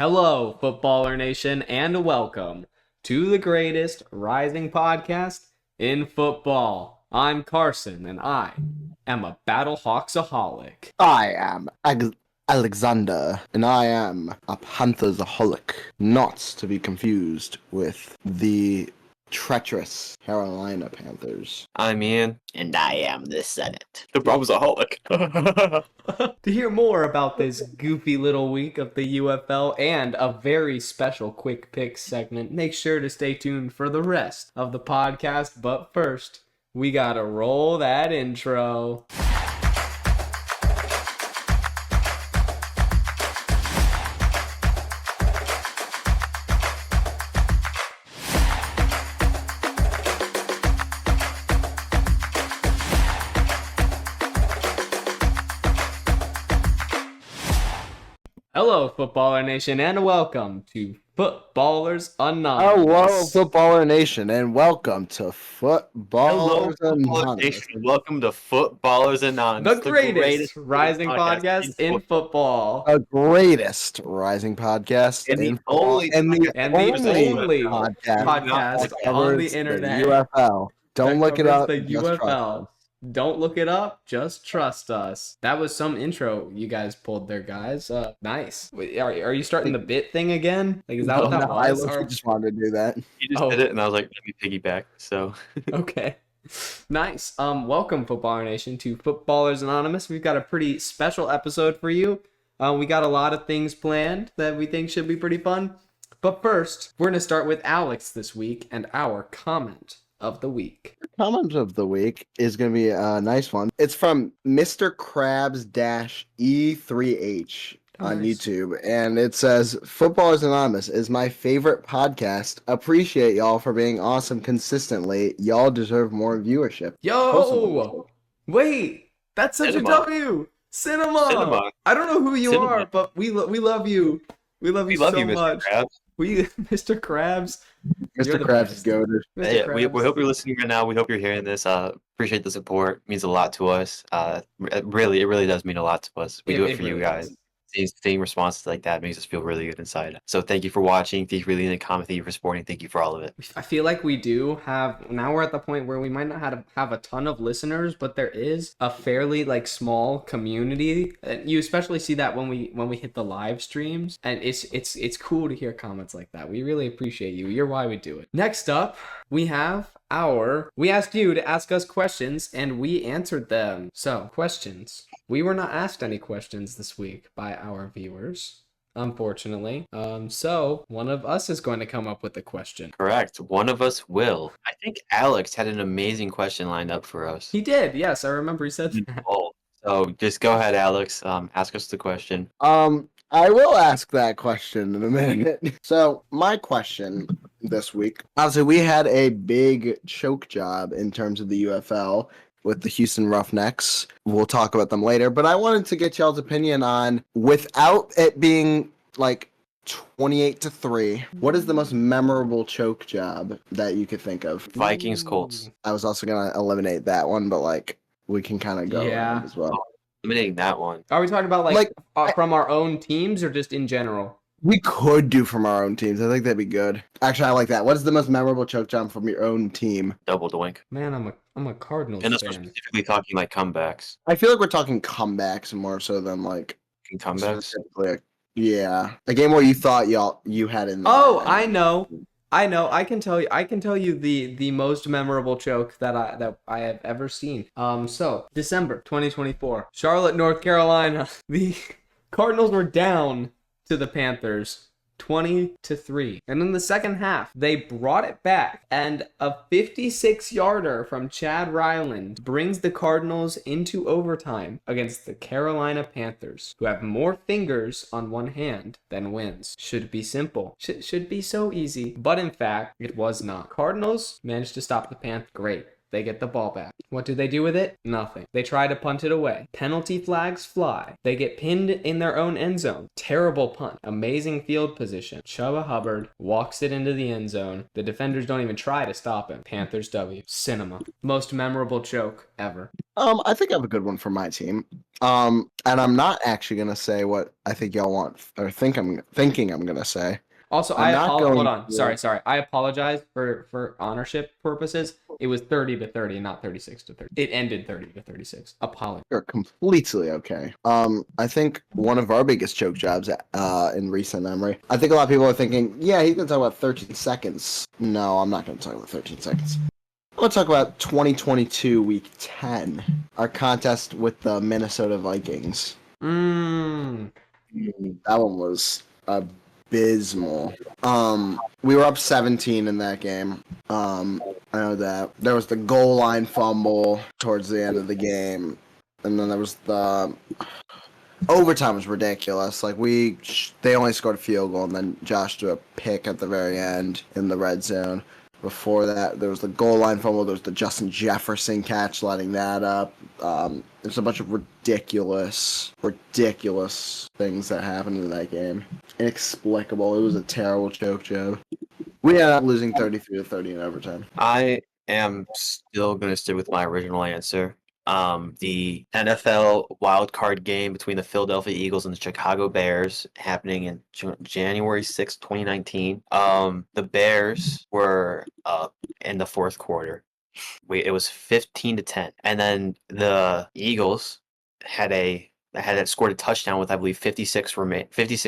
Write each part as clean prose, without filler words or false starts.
Hello, Footballer Nation, and welcome to the greatest rising podcast in football. I'm Carson, and I am a Battlehawksaholic. I am Alexander, and I am a Panthersaholic, not to be confused with the treacherous Carolina Panthers. I'm Ian. And I am the Senate. The Brahmsaholic. To hear more about this goofy little week of the UFL and a very special quick picks segment, make sure to stay tuned for the rest of the podcast. But first, we gotta roll that intro. Hello, Footballer Nation, and welcome to Footballers Anonymous. Hello, Footballer Nation, and welcome to Footballers Anonymous. Welcome to Footballers Anonymous. The greatest rising podcast in football. The greatest rising podcast And the in football, only- and the and the only podcast that on covers the internet. UFL. Don't that look it covers up. The just trust UFL. us. Don't look it up. Just trust us. That was some intro you guys pulled there, guys. Nice. Wait, are you starting the bit thing again? Like, is that what that No, I was? literally just wanted to do that. You just Oh. did it, and I was like, let me piggyback. So, Okay. Nice. Welcome, Footballer Nation, to Footballers Anonymous. We've got a pretty special episode for you. We got a lot of things planned that we think should be pretty fun. But first, we're going to start with Alex this week and our comment of the week. Comment of the week is going to be a nice one. It's from Mr. Krabs-E3H on Nice. YouTube, and it says, Footballers Anonymous is my favorite podcast. Appreciate y'all for being awesome consistently. Y'all deserve more viewership. Yo! Wait! That's such Cinema. a W! Cinema! I don't know who you Cinema. are, but we love you. We love you we love so you, Mr. much. Krabs. Mr. Krabs. You're Mr. the Krabs best. is goated. Mr. Yeah, we Krabs. hope you're listening right now. We hope you're hearing this. Appreciate the support. It means a lot to us. It really does mean a lot to us. We do it for you really guys. does. Seeing responses like that makes us feel really good inside. So thank you for watching. Thank you for leaving a comment. Thank you for supporting. Thank you for all of it. I feel like we do have, now we're at the point where we might not have a ton of listeners, but there is a fairly small community. And you especially see that when we hit the live streams, and it's cool to hear comments like that. We really appreciate you. You're why we do it. Next up, we asked you to ask us questions, and we answered them. So, questions. We were not asked any questions this week by our viewers, unfortunately. So one of us is going to come up with a question. Correct. One of us will. I think Alex had an amazing question lined up for us. He did, yes, I remember he said that. Oh, so just go ahead, Alex. Ask us the question. I will ask that question in a minute. So, my question this week, obviously, we had a big choke job in terms of the UFL with the Houston Roughnecks. We'll talk about them later, but I wanted to get y'all's opinion on, without it being 28-3, what is the most memorable choke job that you could think of? Vikings Colts. I was also going to eliminate that one, but we can kind of go Yeah. around as well. Eliminating that one. Are we talking about from our own teams or just in general? We could do from our own teams. I think that'd be good. Actually, I like that. What is the most memorable choke job from your own team? Double doink. Man, I'm a Cardinals And fan. we're specifically talking comebacks. I feel like we're talking comebacks more so than Comebacks. specifically. Yeah, a game where you thought you had in. Oh, I know. I can tell you the most memorable choke that I have ever seen. So December 2024, Charlotte, North Carolina. The Cardinals were down to the Panthers 20-3. And in the second half, they brought it back, and a 56-yarder from Chad Ryland brings the Cardinals into overtime against the Carolina Panthers, who have more fingers on one hand than wins. Should be simple. Should be so easy. But in fact, it was not. Cardinals managed to stop the Panthers. Great. They get the ball back. What do they do with it? Nothing. They try to punt it away. Penalty flags fly. They get pinned in their own end zone. Terrible punt. Amazing field position. Chuba Hubbard walks it into the end zone. The defenders don't even try to stop him. Panthers W. Cinema. Most memorable joke ever. I think I have a good one for my team. And I'm not actually gonna say what I think y'all want or thinking I'm gonna say. Also, I'm not going hold on. to- Sorry. I apologize for ownership purposes. It was 30-30 and not 36-30. It ended 30-36. Apology. You're completely okay. I think one of our biggest choke jobs in recent memory. I think a lot of people are thinking, yeah, he's gonna talk about 13 seconds. No, I'm not gonna talk about 13 seconds. I'm gonna talk about 2022 Week 10, our contest with the Minnesota Vikings. Mmm. That one was abysmal. We were up 17 in that game. I know that. There was the goal line fumble towards the end of the game. And then there was the overtime was ridiculous. Like they only scored a field goal and then Josh threw a pick at the very end in the red zone. Before that, there was the goal line fumble. There was the Justin Jefferson catch, letting that up. There's a bunch of ridiculous things that happened in that game. Inexplicable. It was a terrible choke job. We ended up losing 33-30 in overtime. I am still going to stick with my original answer. The NFL wildcard game between the Philadelphia Eagles and the Chicago Bears happening in January 6th, 2019. The Bears were up in the fourth quarter. It was 15-10. And then the Eagles had scored a touchdown with, I believe, 56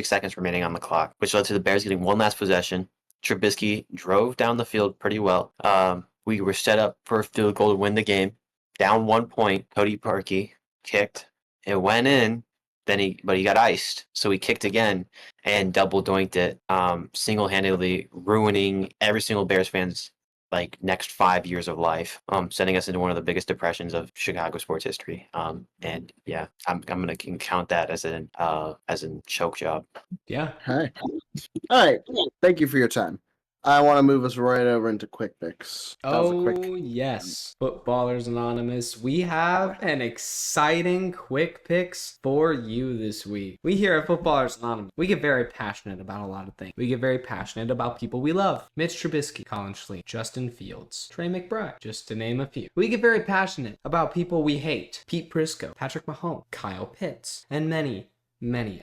seconds remaining on the clock, which led to the Bears getting one last possession. Trubisky drove down the field pretty well. We were set up for a field goal to win the game. Down 1 point, Cody Parkey kicked. It went in, but he got iced. So he kicked again and double doinked it, single-handedly ruining every single Bears fan's next 5 years of life, sending us into one of the biggest depressions of Chicago sports history. And yeah, I'm gonna count that as an choke job. Yeah. All right. Thank you for your time. I want to move us right over into quick picks. That was a quick. Yes. Footballers Anonymous. We have an exciting quick picks for you this week. We here at Footballers Anonymous, we get very passionate about a lot of things. We get very passionate about people we love. Mitch Trubisky, Colin Schlee, Justin Fields, Trey McBride, just to name a few. We get very passionate about people we hate. Pete Prisco, Patrick Mahomes, Kyle Pitts, and many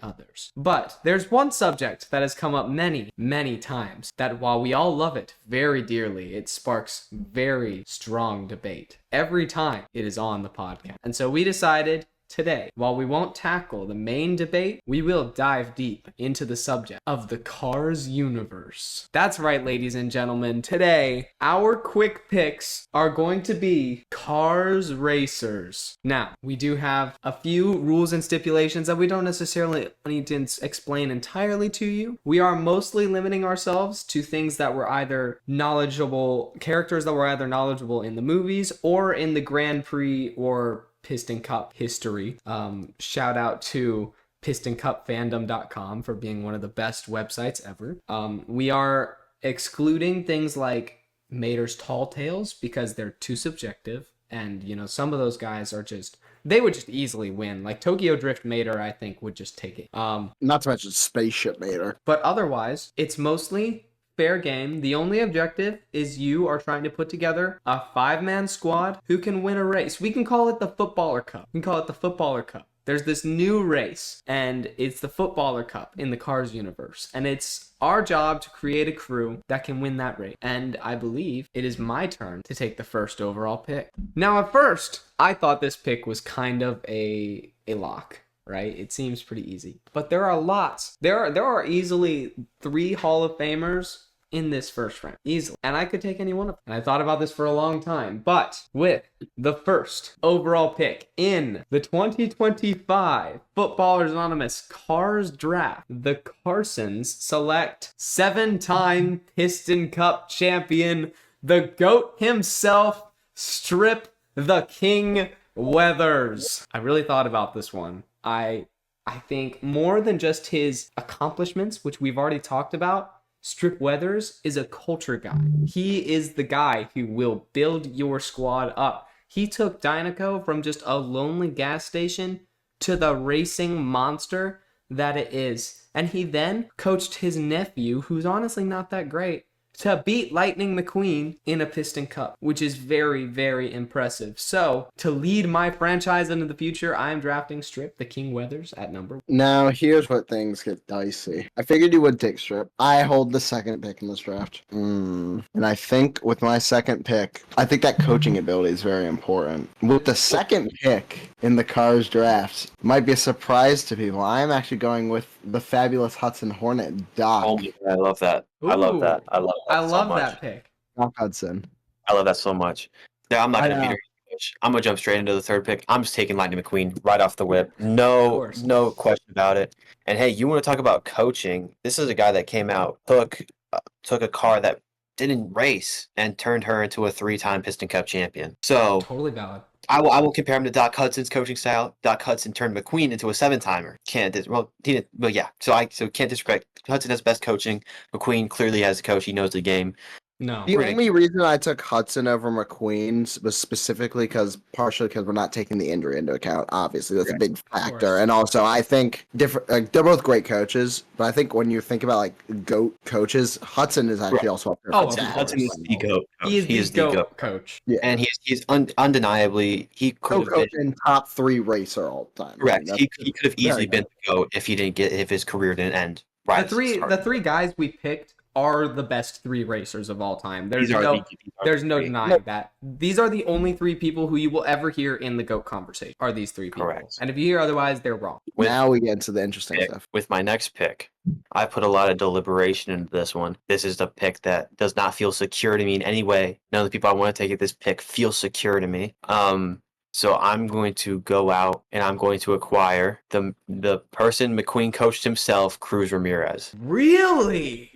others. But there's one subject that has come up many times that while we all love it very dearly, it sparks very strong debate every time it is on the podcast. And so we decided today, while we won't tackle the main debate, we will dive deep into the subject of the Cars universe. That's right, ladies and gentlemen. Today, our quick picks are going to be Cars racers. Now, we do have a few rules and stipulations that we don't necessarily need to explain entirely to you. We are mostly limiting ourselves to things that were either characters that were either knowledgeable in the movies or in the Grand Prix or Piston Cup history. Shout out to PistonCupFandom.com for being one of the best websites ever. We are excluding things like Mater's Tall Tales because they're too subjective, and some of those guys they would just easily win. Like Tokyo Drift Mater, I think would just take it. Not to mention Spaceship Mater. But otherwise, it's mostly fair game. The only objective is you are trying to put together a 5-man squad who can win a race. We can call it the Footballer Cup. There's this new race, and it's the Footballer Cup in the Cars universe. And it's our job to create a crew that can win that race. And I believe it is my turn to take the first overall pick. Now, at first, I thought this pick was kind of a lock. Right? It seems pretty easy. But there are lots. There are easily 3 Hall of Famers in this first round. Easily. And I could take any one of them. And I thought about this for a long time. But with the first overall pick in the 2025 Footballers Anonymous Cars Draft, the Carsons select 7-time Piston Cup champion, the GOAT himself, Strip the King Weathers. I really thought about this one. I think more than just his accomplishments, which we've already talked about, Strip Weathers is a culture guy. He is the guy who will build your squad up. He took Dynaco from just a lonely gas station to the racing monster that it is. And he then coached his nephew, who's honestly not that great, to beat Lightning McQueen in a Piston Cup, which is very, very impressive. So, to lead my franchise into the future, I am drafting Strip, the King Weathers, at number 1. Now, here's what things get dicey. I figured you would take Strip. I hold the second pick in this draft. And I think with my second pick, I think that coaching ability is very important. With the second pick in the Cars draft, might be a surprise to people. I am actually going with the fabulous Hudson Hornet, Doc. Oh, I love that. I love that. I love that. I love so much. that pick. Doc Hudson. I love that so much. Yeah, I'm not I gonna beat know. her. I'm gonna jump straight into the third pick. I'm just taking Lightning McQueen right off the whip. No question about it. And hey, you want to talk about coaching? This is a guy that came out, took a car that didn't race and turned her into a 3-time Piston Cup champion. So Totally valid. I will compare him to Doc Hudson's coaching style. Doc Hudson turned McQueen into a 7-timer. Can't disrespect. Hudson has best coaching. McQueen clearly has a coach. He knows the game. No. The only reason I took Hudson over McQueen was specifically partially because we're not taking the injury into account. Obviously, that's a big factor. And also, I think they're both great coaches, but I think when you think about like GOAT coaches, Hudson is actually also a perfect example. Hudson is the GOAT. He is the GOAT coach. Yeah. And he's undeniably he could have been top 3 racer all the time. Correct. He could have easily been the GOAT if his career didn't end. Right. The three guys we picked are the best 3 racers of all time. There's no denying that. These are the only 3 people who you will ever hear in the GOAT conversation, are these 3 people. Correct. And if you hear otherwise, they're wrong. Now we get into the interesting stuff. With my next pick, I put a lot of deliberation into this one. This is the pick that does not feel secure to me in any way. None of the people I want to take at this pick feel secure to me. So I'm going to go out and I'm going to acquire the person McQueen coached himself, Cruz Ramirez. Really?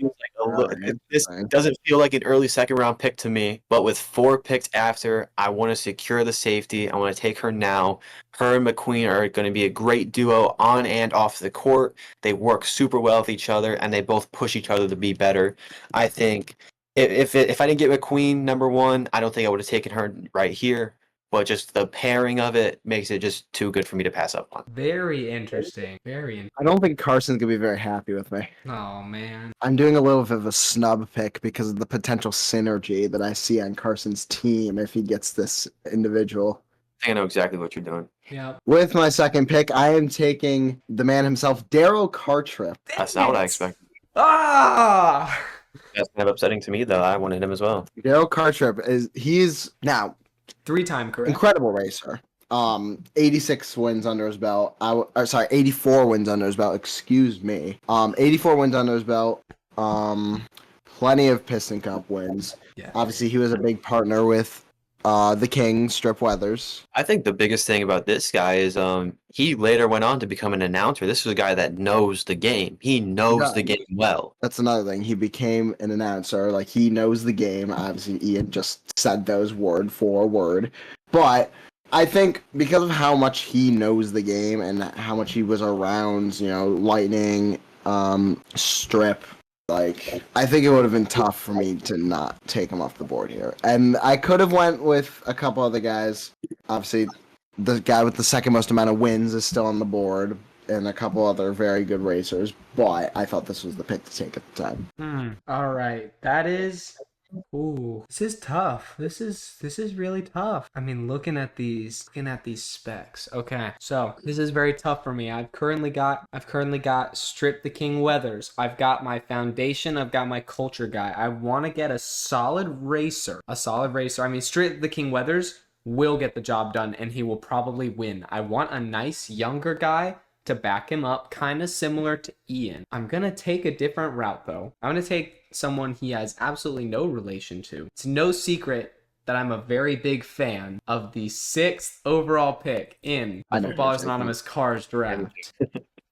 This doesn't feel like an early second round pick to me, but with 4 picks after, I want to secure the safety. I want to take her now. Her and McQueen are going to be a great duo on and off the court. They work super well with each other, and they both push each other to be better. I think if I didn't get McQueen number 1, I don't think I would have taken her right here. But just the pairing of it makes it just too good for me to pass up on. Very interesting. I don't think Carson's going to be very happy with me. Oh, man. I'm doing a little bit of a snub pick because of the potential synergy that I see on Carson's team if he gets this individual. I think I know exactly what you're doing. Yeah. With my second pick, I am taking the man himself, Daryl Cartrip. That's not what I expected. Ah! That's kind of upsetting to me, though. I wanted him as well. Daryl Cartrip he's now 3-time correct. Incredible racer. 86 wins under his belt. 84 wins under his belt. Excuse me. 84 wins under his belt. Plenty of Piston Cup wins. Yeah. Obviously, he was a big partner with the King, Strip Weathers. I think the biggest thing about this guy is he later went on to become an announcer. This is a guy that knows the game. He knows the game well. That's another thing. He became an announcer. Like, he knows the game. Obviously, Ian just said those word for word. But I think because of how much he knows the game and how much he was around, Lightning, Strip, like, I think it would have been tough for me to not take him off the board here. And I could have went with a couple other guys. Obviously, the guy with the second most amount of wins is still on the board, and a couple other very good racers. But I thought this was the pick to take at the time. All right. That is... Ooh, this is tough. This is really tough. I mean, looking at these specs. Okay, so this is very tough for me. I've currently got Strip the King Weathers. I've got my foundation. I've got my culture guy. I want to get a solid racer. I mean, Strip the King Weathers will get the job done, and he will probably win. I want a nice younger guy to back him up, kind of similar to Ian. I'm gonna take a different route though. I'm gonna take someone he has absolutely no relation to. It's no secret that I'm a very big fan of the 6th overall pick in the Footballers Anonymous Cars draft.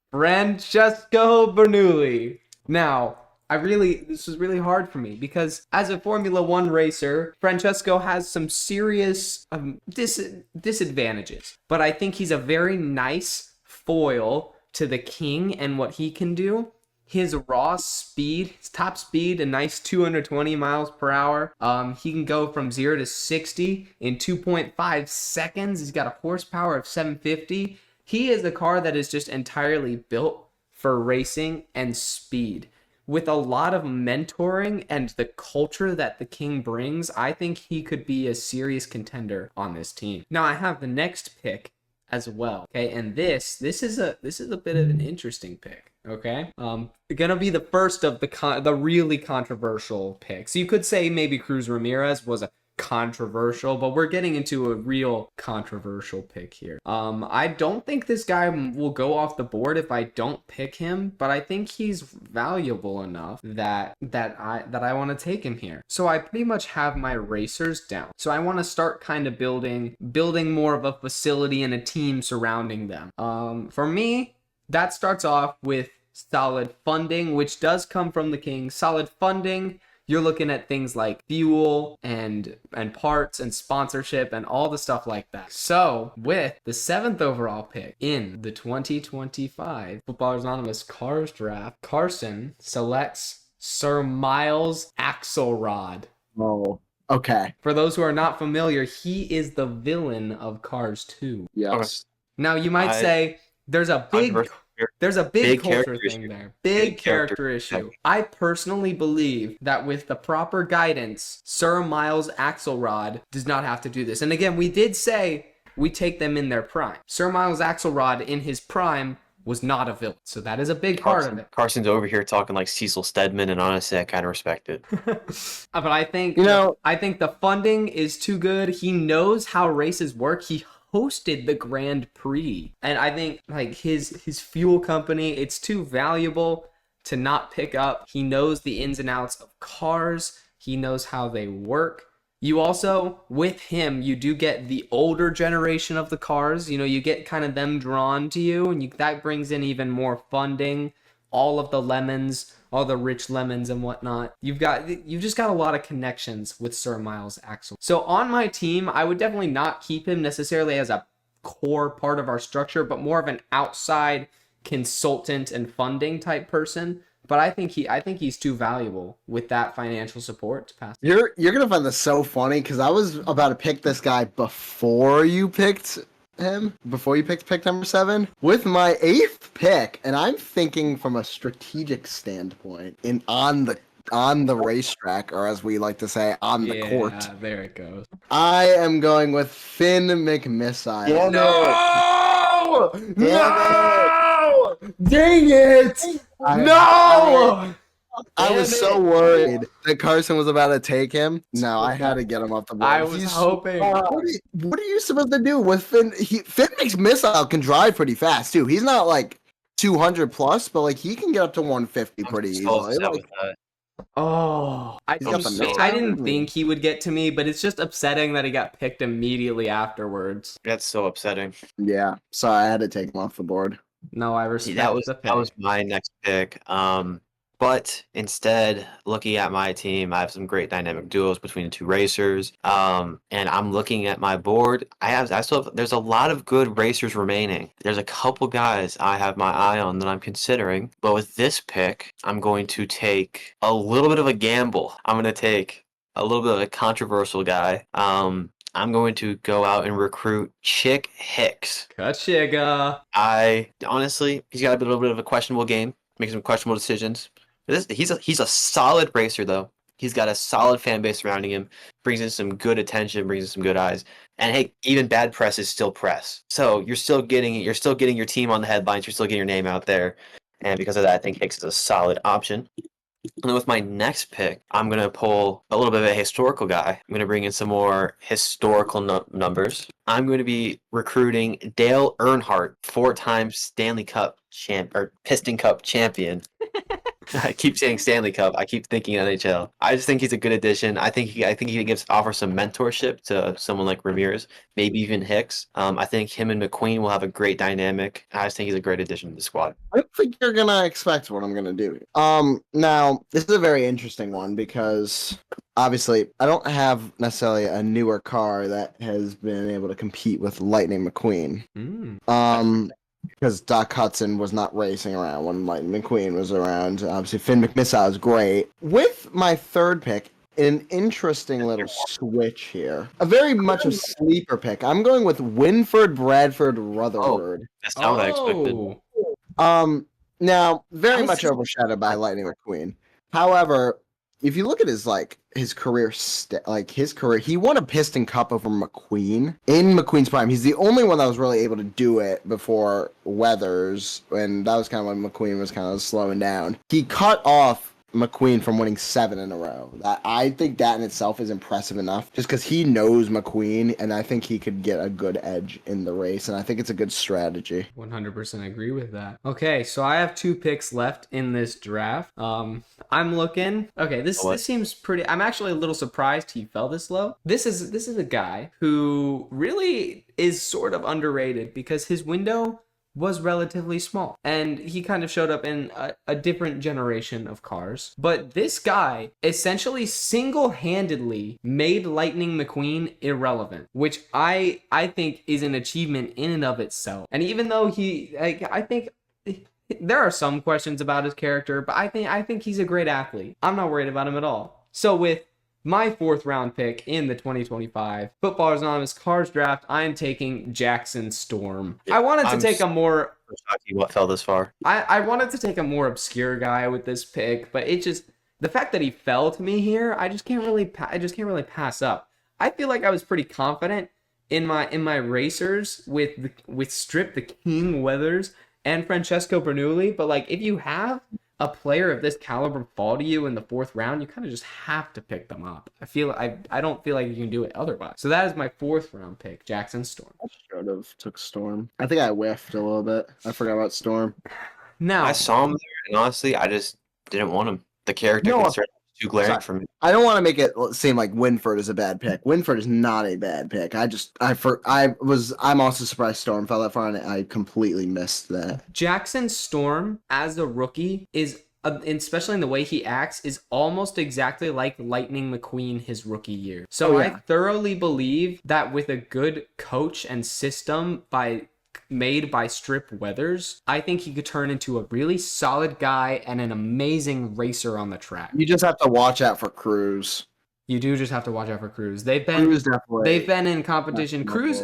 Francesco Bernoulli. Now, this was really hard for me because as a Formula One racer, Francesco has some serious disadvantages, but I think he's a very nice foil to the King and what he can do. his raw speed, his top speed, a nice 220 miles per hour. He can go from 0 to 60 in 2.5 seconds. He's got a horsepower of 750. He is a car that is just entirely built for racing and speed. With a lot of mentoring and the culture that the King brings, I think he could be a serious contender on this team. Now I have the next pick as well. Okay, and this is a bit of an interesting pick. Okay, gonna be the first of the really controversial picks. You could say maybe Cruz Ramirez was a controversial, but we're getting into a real controversial pick here. I don't think this guy will go off the board if I don't pick him, but I think he's valuable enough that I want to take him here. So I pretty much have my racers down. So I want to start kind of building more of a facility and a team surrounding them. For me, that starts off with solid funding, which does come from the King. Solid funding. You're looking at things like fuel and parts and sponsorship and all the stuff like that. So with the 7th overall pick in the 2025 Footballers Anonymous Cars Draft, Carson selects Sir Miles Axelrod. Oh, okay. For those who are not familiar, he is the villain of Cars 2. Yes. Now you might say there's a big Big culture character thing issue. there. Big character character issue. I personally believe that with the proper guidance, Sir Miles Axelrod does not have to do this. And again, we did say we take them in their prime. Sir Miles Axelrod in his prime was not a villain. So that is a big part of it. Carson's over here talking like Cecil Stedman, and honestly, I kind of respect it. But I think I think the funding is too good. He knows how races work. He hosted the Grand Prix, and I think like his fuel company, it's too valuable to not pick up. He knows the ins and outs of cars. He knows how they work. You also, with him, you do get the older generation of the cars. You know, you get kind of them drawn to you, and that brings in even more funding. All of the lemons, all the rich lemons and whatnot. You've just got a lot of connections with Sir Miles Axel. So on my team, I would definitely not keep him necessarily as a core part of our structure, but more of an outside consultant and funding type person. But I think he's too valuable with that financial support to pass. You're gonna find this so funny because I was about to pick this guy before you picked him, before you picked pick number 7 with my 8th pick, and I'm thinking from a strategic standpoint on the racetrack, or as we like to say, on the court. Yeah, there it goes. I am going with Finn McMissile. Yeah, No! No! Dang it! No! I was so worried that Carson was about to take him. No, I had to get him off the board. I was hoping. What are you supposed to do with Finn? Finn McMissile can drive pretty fast too. He's not like 200 plus, but like he can get up to 150 pretty easily. Like, Oh, I didn't think he would get to me, but it's just upsetting that he got picked immediately afterwards. That's so upsetting. yeah, so I had to take him off the board. No, I respect the pick. That was my next pick. But instead, looking at my team, I have some great dynamic duos between the two racers. And I'm looking at my board. There's a lot of good racers remaining. There's a couple guys I have my eye on that I'm considering. But with this pick, I'm going to take a little bit of a gamble. I'm going to take a little bit of a controversial guy. I'm going to go out and recruit Chick Hicks. Kachiga. Honestly, he's got a little bit of a questionable game, making some questionable decisions. He's a solid racer though. He's got a solid fan base surrounding him. Brings in some good attention. Brings in some good eyes. And hey, even bad press is still press. So you're still getting your team on the headlines. You're still getting your name out there. And because of that, I think Hicks is a solid option. And then with my next pick, I'm going to pull a little bit of a historical guy. I'm going to bring in some more historical numbers. I'm going to be recruiting Dale Earnhardt, 4-time Stanley Cup Piston Cup champion. I keep saying Stanley Cup. I keep thinking NHL. I just think he's a good addition. I think he offers some mentorship to someone like Ramirez, maybe even Hicks. I think him and McQueen will have a great dynamic. I just think he's a great addition to the squad. I don't think you're gonna expect what I'm gonna do. Now this is a very interesting one because obviously I don't have necessarily a newer car that has been able to compete with Lightning McQueen. because Doc Hudson was not racing around when Lightning McQueen was around. Obviously, Finn McMissile is great. With my third pick, an interesting little switch here. A very much a sleeper pick. I'm going with Winford Bradford Rutherford. That's not what I expected. Now very I much see. overshadowed by Lightning McQueen. However, if you look at his career, he won a Piston Cup over McQueen in McQueen's prime. He's the only one that was really able to do it before Weathers, and that was kind of when McQueen was kind of slowing down. He cut off McQueen from winning 7 in a row. I think that in itself is impressive enough, just because he knows McQueen, and I think he could get a good edge in the race, and I think it's a good strategy. 100% agree with that. Okay, so I have 2 picks left in this draft. I'm looking. Okay, this seems pretty. I'm actually a little surprised he fell this low. This is a guy who really is sort of underrated because his window was relatively small and he kind of showed up in a different generation of cars. But this guy essentially single-handedly made Lightning McQueen irrelevant, which I think is an achievement in and of itself. And even though I think there are some questions about his character, but I think he's a great athlete. I'm not worried about him at all. So with my 4th round pick in the 2025 Footballers Anonymous Cars Draft, I am taking Jackson Storm. I wanted to take a more... What fell this far? I wanted to take a more obscure guy with this pick, but the fact that he fell to me here, I just can't really pass up. I feel like I was pretty confident in my racers with Strip the King Weathers and Francesco Bernoulli, but like if you have a player of this caliber fall to you in the 4th round, you kind of just have to pick them up. I don't feel like you can do it otherwise. So that is my 4th round pick, Jackson Storm. I should have took Storm. I think I whiffed a little bit. I forgot about Storm. Now I saw him there, and honestly, I just didn't want him. The character concern was too glaring for me. I don't want to make it seem like Winford is a bad pick. Winford is not a bad pick. I'm also surprised Storm fell that far, and I completely missed that. Jackson Storm as a rookie is, especially in the way he acts, is almost exactly like Lightning McQueen his rookie year. So I thoroughly believe that with a good coach and system made by Strip Weathers, I think he could turn into a really solid guy and an amazing racer on the track. You just have to watch out for Cruz. You do just have to watch out for Cruz. They've been in competition. Cruz,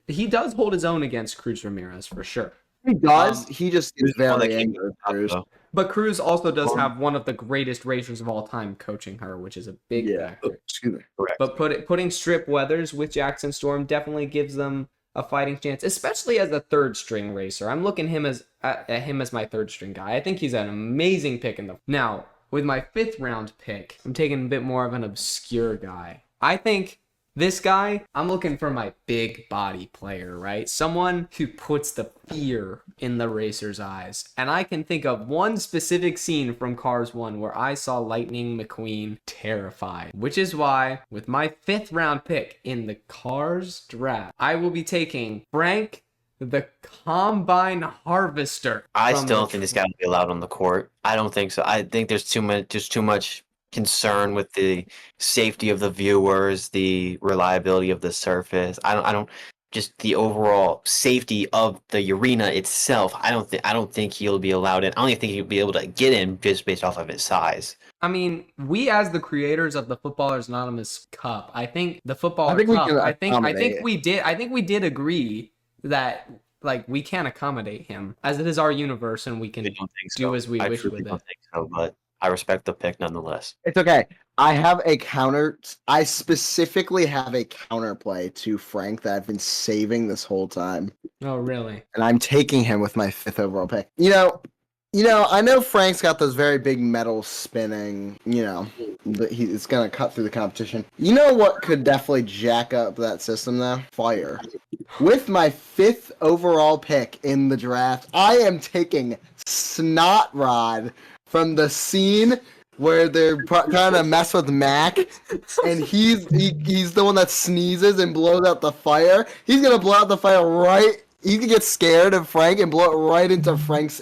he does hold his own against Cruz Ramirez for sure. He does. He just is very angry with Cruz. But Cruz also does have one of the greatest racers of all time coaching her, which is a big factor. Excuse me. But putting Strip Weathers with Jackson Storm definitely gives them a fighting chance, especially as a 3rd string racer. I'm looking at him as my 3rd string guy. I think he's an amazing pick Now, with my 5th round pick, I'm taking a bit more of an obscure guy. I think this guy, I'm looking for my big body player, right? Someone who puts the fear in the racer's eyes. And I can think of one specific scene from Cars 1 where I saw Lightning McQueen terrified, which is why with my 5th round pick in the Cars draft, I will be taking Frank the Combine Harvester. I still don't think this guy will be allowed on the court. I don't think so. I think there's too much concern with the safety of the viewers, the reliability of the surface. I don't just the overall safety of the arena itself. I don't think he'll be allowed in. I don't even think he'll be able to get in just based off of his size. I mean, we as the creators of the Footballers Anonymous Cup, I think we did agree that like we can accommodate him as it is our universe and we can do as we wish with it. I don't think so, but I respect the pick nonetheless. It's okay. I specifically have a counterplay to Frank that I've been saving this whole time. Oh, really? And I'm taking him with my 5th overall pick. I know Frank's got those very big metal spinning, it's going to cut through the competition. You know what could definitely jack up that system, though? Fire. With my 5th overall pick in the draft, I am taking Snot Rod from the scene where they're trying to mess with Mac, and he's the one that sneezes and blows out the fire. He's going to blow out the fire right. He can get scared of Frank and blow it right into Frank's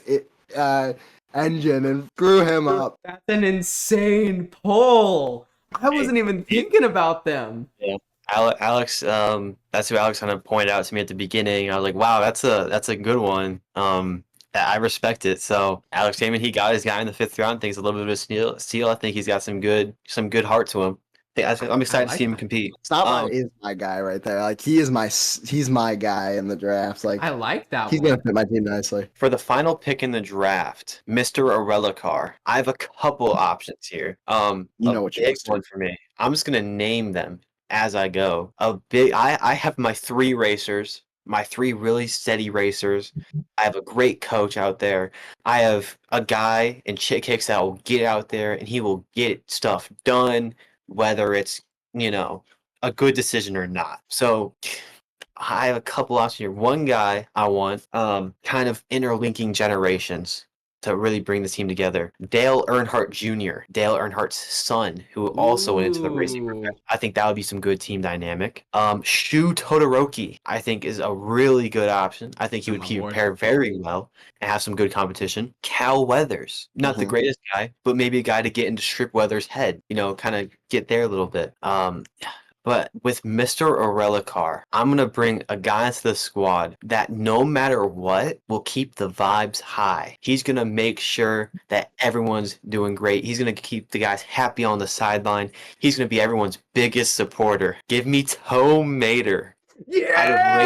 engine and screw him up. That's an insane pull. I wasn't even thinking about them. Yeah. Alex, that's who Alex kind of pointed out to me at the beginning. I was like, wow, that's a good one. I respect it. So Alex Heyman, he got his guy in the 5th round. I think he's a little bit of a steal. I think he's got some good heart to him. I'm excited to like see him that. compete. Snotline is my guy right there. Like he's my guy in the draft. Like I like that he's one. gonna fit my team nicely. For the final pick in the draft, Mr. Arelicar. I have a couple options here. You A know what you're big supposed to one for me. I'm just gonna name them as I go. I have my 3 racers, my 3 really steady racers. I have a great coach out there. I have a guy in Chick Hicks that will get out there and he will get stuff done, whether it's, you know, a good decision or not. So I have a couple options here. One guy I want, kind of interlinking generations to really bring the team together. Dale Earnhardt Jr., Dale Earnhardt's son, who also went into the racing Ooh. profession. I think that would be some good team dynamic. Shu Todoroki, I think, is a really good option. I think he would pair very well and have some good competition. Cal Weathers, not the Mhm. greatest guy, but maybe a guy to get into Strip Weathers' head, kind of get there a little bit. But with Mr. Arelicar, I'm going to bring a guy into the squad that no matter what will keep the vibes high. He's going to make sure that everyone's doing great. He's going to keep the guys happy on the sideline. He's going to be everyone's biggest supporter. Give me Toe Mater. Out of Yeah!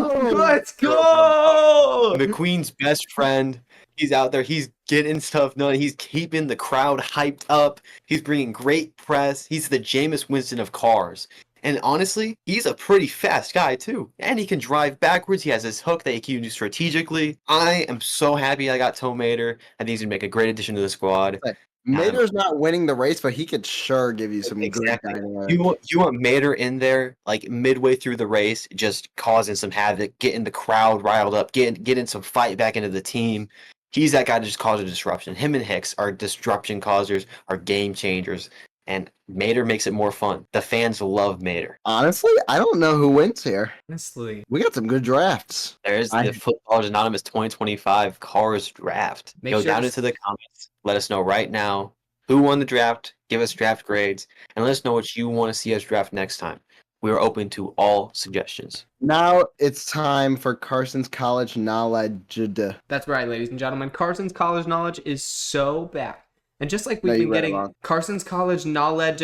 Radiation. Let's go! McQueen's best friend. He's out there. He's getting stuff done. He's keeping the crowd hyped up. He's bringing great press. He's the Jameis Winston of cars. And honestly, he's a pretty fast guy too. And he can drive backwards. He has his hook that he can use strategically. I am so happy I got Toe Mater. I think he's gonna make a great addition to the squad. Mater's not winning the race, but he could sure give you some Exactly. good dynamic. You want Mater in there, like midway through the race, just causing some havoc, getting the crowd riled up, getting some fight back into the team. He's that guy to just cause a disruption. Him and Hicks are disruption causers, are game changers, and Mater makes it more fun. The fans love Mater. Honestly, I don't know who wins here. Honestly, We got some good drafts. There's the Footballers Anonymous 2025 Cars Draft. Make Go sure down to- into the comments. Let us know right now who won the draft. Give us draft grades, and let us know what you want to see us draft next time. We are open to all suggestions. Now it's time for Carson's college knowledge. That's right, ladies and gentlemen. Carson's college knowledge is so back. And just like No, we've you been read it getting, wrong. Carson's college knowledge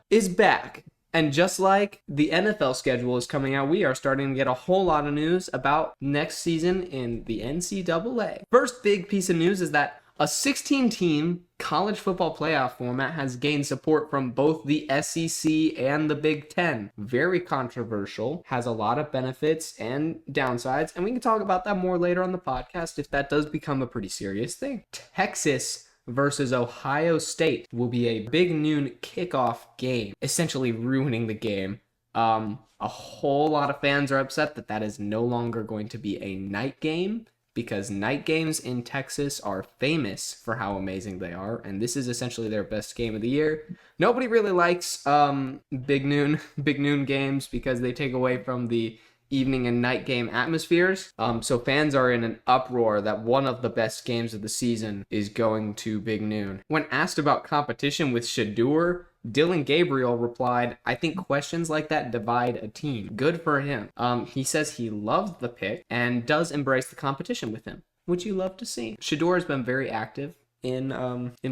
is back. And just like the NFL schedule is coming out, we are starting to get a whole lot of news about next season in the NCAA. First big piece of news is that a 16-team college football playoff format has gained support from both the SEC and the Big Ten. Very controversial, has a lot of benefits and downsides, and we can talk about that more later on the podcast if that does become a pretty serious thing. Texas versus Ohio State will be a big noon kickoff game, essentially ruining the game. A whole lot of fans are upset that is no longer going to be a night game, because night games in Texas are famous for how amazing they are, and this is essentially their best game of the year. Nobody really likes big noon games because they take away from the evening and night game atmospheres. So fans are in an uproar that one of the best games of the season is going to big noon. When asked about competition with Shador, Dylan Gabriel replied, "I think questions like that divide a team." Good for him. He says he loves the pick and does embrace the competition with him, which you love to see. Shador has been very active in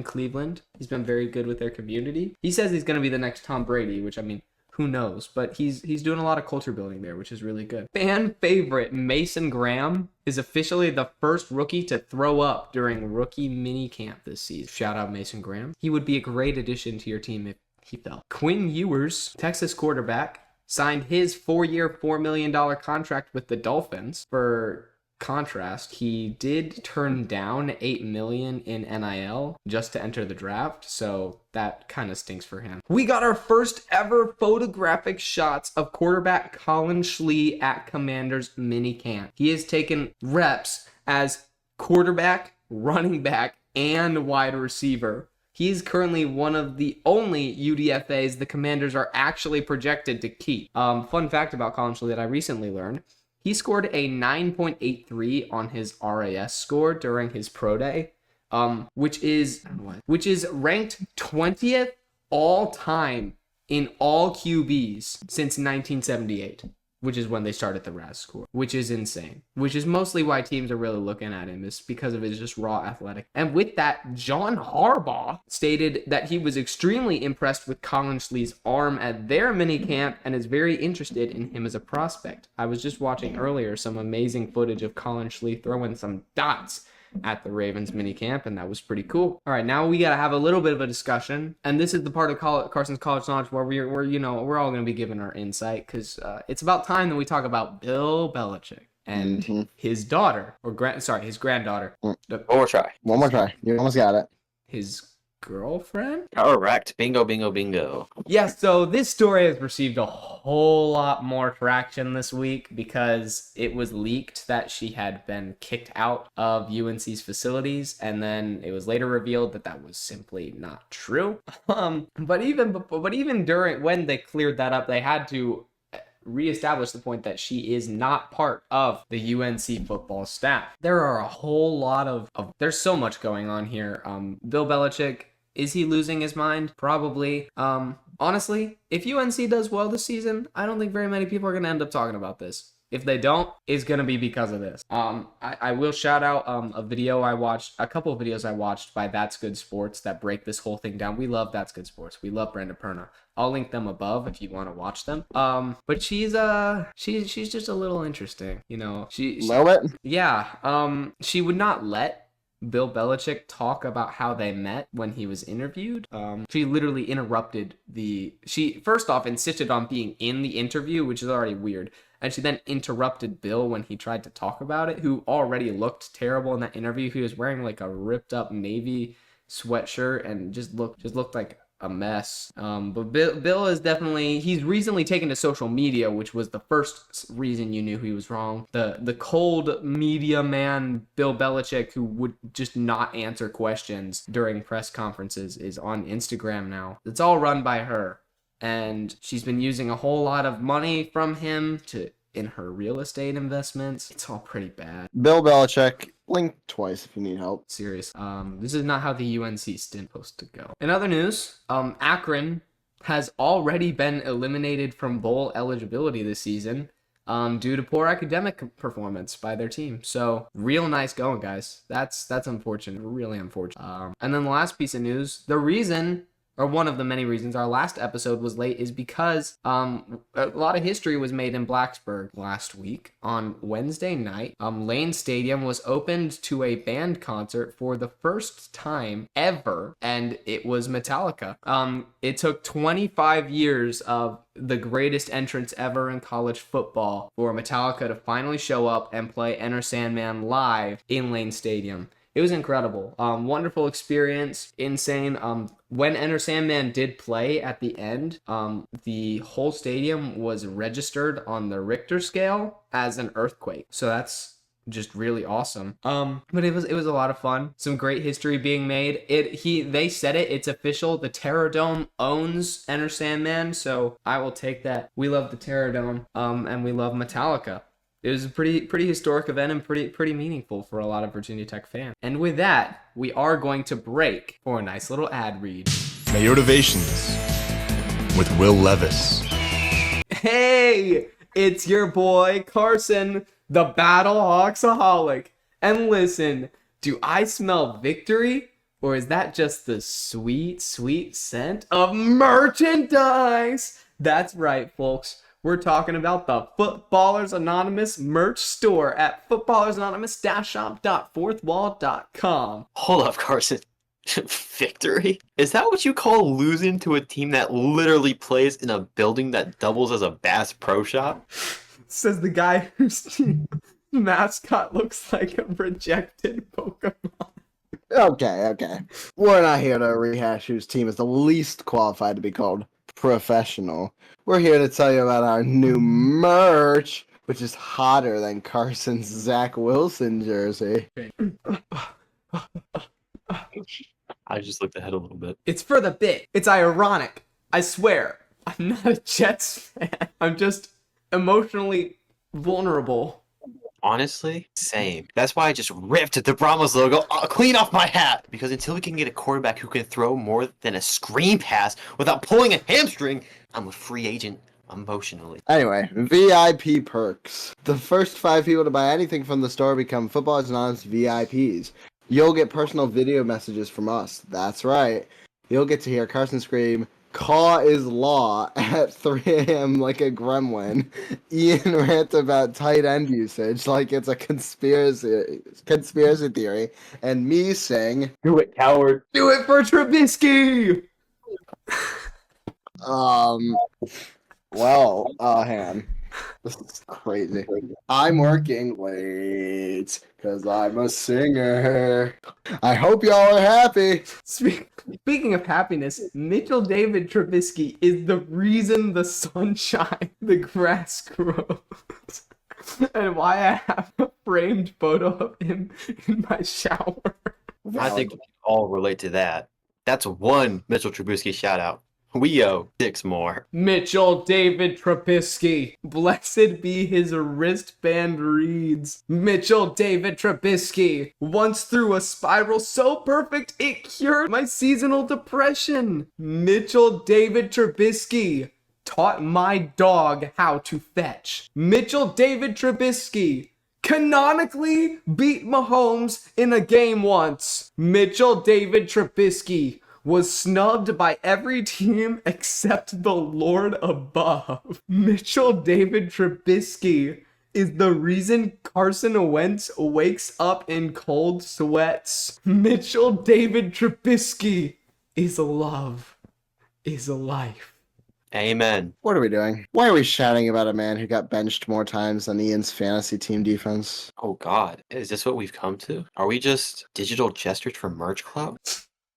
Cleveland. He's been very good with their community. He says he's going to be the next Tom Brady, which, I mean, who knows? But he's doing a lot of culture building there, which is really good. Fan favorite Mason Graham is officially the first rookie to throw up during rookie mini camp this season. Shout out Mason Graham. He would be a great addition to your team if he fell. Quinn Ewers, Texas quarterback, signed his 4-year, $4 million contract with the Dolphins. For contrast, he did turn down $8 million in NIL just to enter the draft, so that kind of stinks for him. We got our first ever photographic shots of quarterback Colin Schlee at Commanders minicamp. He has taken reps as quarterback, running back, and wide receiver. He's currently one of the only UDFAs the Commanders are actually projected to keep. Fun fact about Colin Schlee that I recently learned: he scored a 9.83 on his RAS score during his pro day, which is ranked 20th all time in all QBs since 1978, which is when they started the RAS score, which is insane, which is mostly why teams are really looking at him, is because of his just raw athletic. And with that, John Harbaugh stated that he was extremely impressed with Colin Schlee's arm at their minicamp and is very interested in him as a prospect. I was just watching earlier some amazing footage of Colin Schlee throwing some dots at the Ravens minicamp, and that was pretty cool. All right, now we gotta have a little bit of a discussion, and this is the part of Carson's college knowledge where we're all gonna be giving our insight, because it's about time that we talk about Bill Belichick and his daughter, or his granddaughter. One more try. One more try. You almost got it. His girlfriend? Correct. Bingo, bingo, bingo. Yeah, so this story has received a whole lot more traction this week because it was leaked that she had been kicked out of UNC's facilities, and then it was later revealed that that was simply not true. But even during when they cleared that up, they had to reestablish the point that she is not part of the UNC football staff. There are a whole lot of there's so much going on here. Bill Belichick, is he losing his mind? Probably. Honestly, if UNC does well this season, I don't think very many people are going to end up talking about this. If they don't, it's going to be because of this. I will shout out a couple of videos I watched by That's Good Sports that break this whole thing down. We love That's Good Sports. We love Brenda Perna. I'll link them above if you want to watch them. But she's just a little interesting, you know. She would not let Bill Belichick talk about how they met when he was interviewed. She literally interrupted she first off insisted on being in the interview, which is already weird. And she then interrupted Bill when he tried to talk about it, who already looked terrible in that interview. He was wearing like a ripped up navy sweatshirt and just looked like a mess. But Bill is definitely, he's recently taken to social media, which was the first reason you knew he was wrong. The cold media man, Bill Belichick, who would just not answer questions during press conferences, is on Instagram now. It's all run by her. And she's been using a whole lot of money from him in her real estate investments. It's all pretty bad. Bill Belichick, blink twice if you need help. Serious. This is not how the UNC stint supposed to go. In other news, Akron has already been eliminated from bowl eligibility this season due to poor academic performance by their team. So real nice going, guys. That's unfortunate. Really unfortunate. And then the last piece of news, the reason, or one of the many reasons our last episode was late, is because a lot of history was made in Blacksburg last week. On Wednesday night, Lane Stadium was opened to a band concert for the first time ever, and it was Metallica. It took 25 years of the greatest entrance ever in college football for Metallica to finally show up and play Enter Sandman live in Lane Stadium. It was incredible. Wonderful experience. Insane. When Enter Sandman did play at the end, the whole stadium was registered on the Richter scale as an earthquake. So that's just really awesome. But it was a lot of fun. Some great history being made. They said it's official. The Terror Dome owns Enter Sandman, so I will take that. We love the Terror Dome. And we love Metallica. It was a pretty historic event and pretty meaningful for a lot of Virginia Tech fans. And with that, we are going to break for a nice little ad read. Motivations with Will Levis. Hey, it's your boy Carson, the Battle Hawksaholic. And listen, do I smell victory? Or is that just the sweet, sweet scent of merchandise? That's right, folks. We're talking about the Footballers Anonymous merch store at footballersanonymous-shop.fourthwall.com. Hold up, Carson. Victory? Is that what you call losing to a team that literally plays in a building that doubles as a Bass Pro Shop? Says the guy whose team mascot looks like a rejected Pokemon. Okay. We're not here to rehash whose team is the least qualified to be called professional. We're here to tell you about our new merch, which is hotter than Carson's Zach Wilson jersey. I just looked ahead a little bit. It's for the bit. It's ironic. I swear. I'm not a Jets fan. I'm just emotionally vulnerable. Honestly, same. That's why I just ripped the Brahmas logo clean off my hat. Because until we can get a quarterback who can throw more than a screen pass without pulling a hamstring, I'm a free agent emotionally. Anyway, VIP perks. The first 5 people to buy anything from the store become Footballers Anonymous VIPs. You'll get personal video messages from us. That's right. You'll get to hear Carson scream, "Caw is law" at 3 a.m. like a gremlin. Ian rant about tight end usage like it's a conspiracy theory. And me sing, Do it, coward. Do it for Trubisky! Well, hang on. This is crazy. I'm working late because I'm a singer. I hope y'all are happy. Speaking of happiness, Mitchell David Trubisky is the reason the sun shines, the grass grows, and why I have a framed photo of him in my shower. I think we can all relate to that. That's one Mitchell Trubisky shout out. We owe 6 more. Mitchell David Trubisky. Blessed be his wristband reads. Mitchell David Trubisky. Once threw a spiral so perfect it cured my seasonal depression. Mitchell David Trubisky. Taught my dog how to fetch. Mitchell David Trubisky. Canonically beat Mahomes in a game once. Mitchell David Trubisky was snubbed by every team except the Lord above. Mitchell David Trubisky is the reason Carson Wentz wakes up in cold sweats. Mitchell David Trubisky is love, is life. Amen. What are we doing? Why are we shouting about a man who got benched more times than Ian's fantasy team defense? Oh God, is this what we've come to? Are we just digital gestures for merch clout?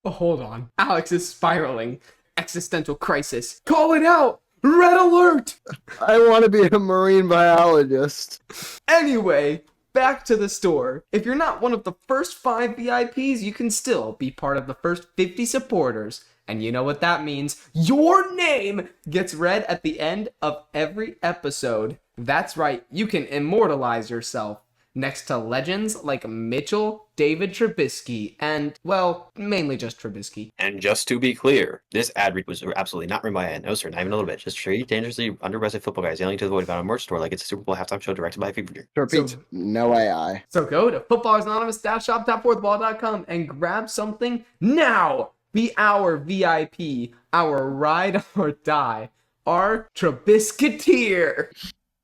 Oh, hold on. Alex is spiraling. Existential crisis. Call it out! Red alert! I want to be a marine biologist. Anyway, back to the store. If you're not one of the first 5 VIPs, you can still be part of the first 50 supporters. And you know what that means. Your name gets read at the end of every episode. That's right, you can immortalize yourself next to legends like Mitchell David Trubisky and, well, mainly just Trubisky. And just to be clear, this ad read was absolutely not written by a no sir, not even a little bit. Just 3 dangerously underrepresented football guys yelling to the void about a merch store like it's a Super Bowl halftime show directed by a figure. To repeat, no AI. So go to footballersanonymous.shop.fourthball.com and grab something now. Be our VIP, our ride or die, our Trubisketeer.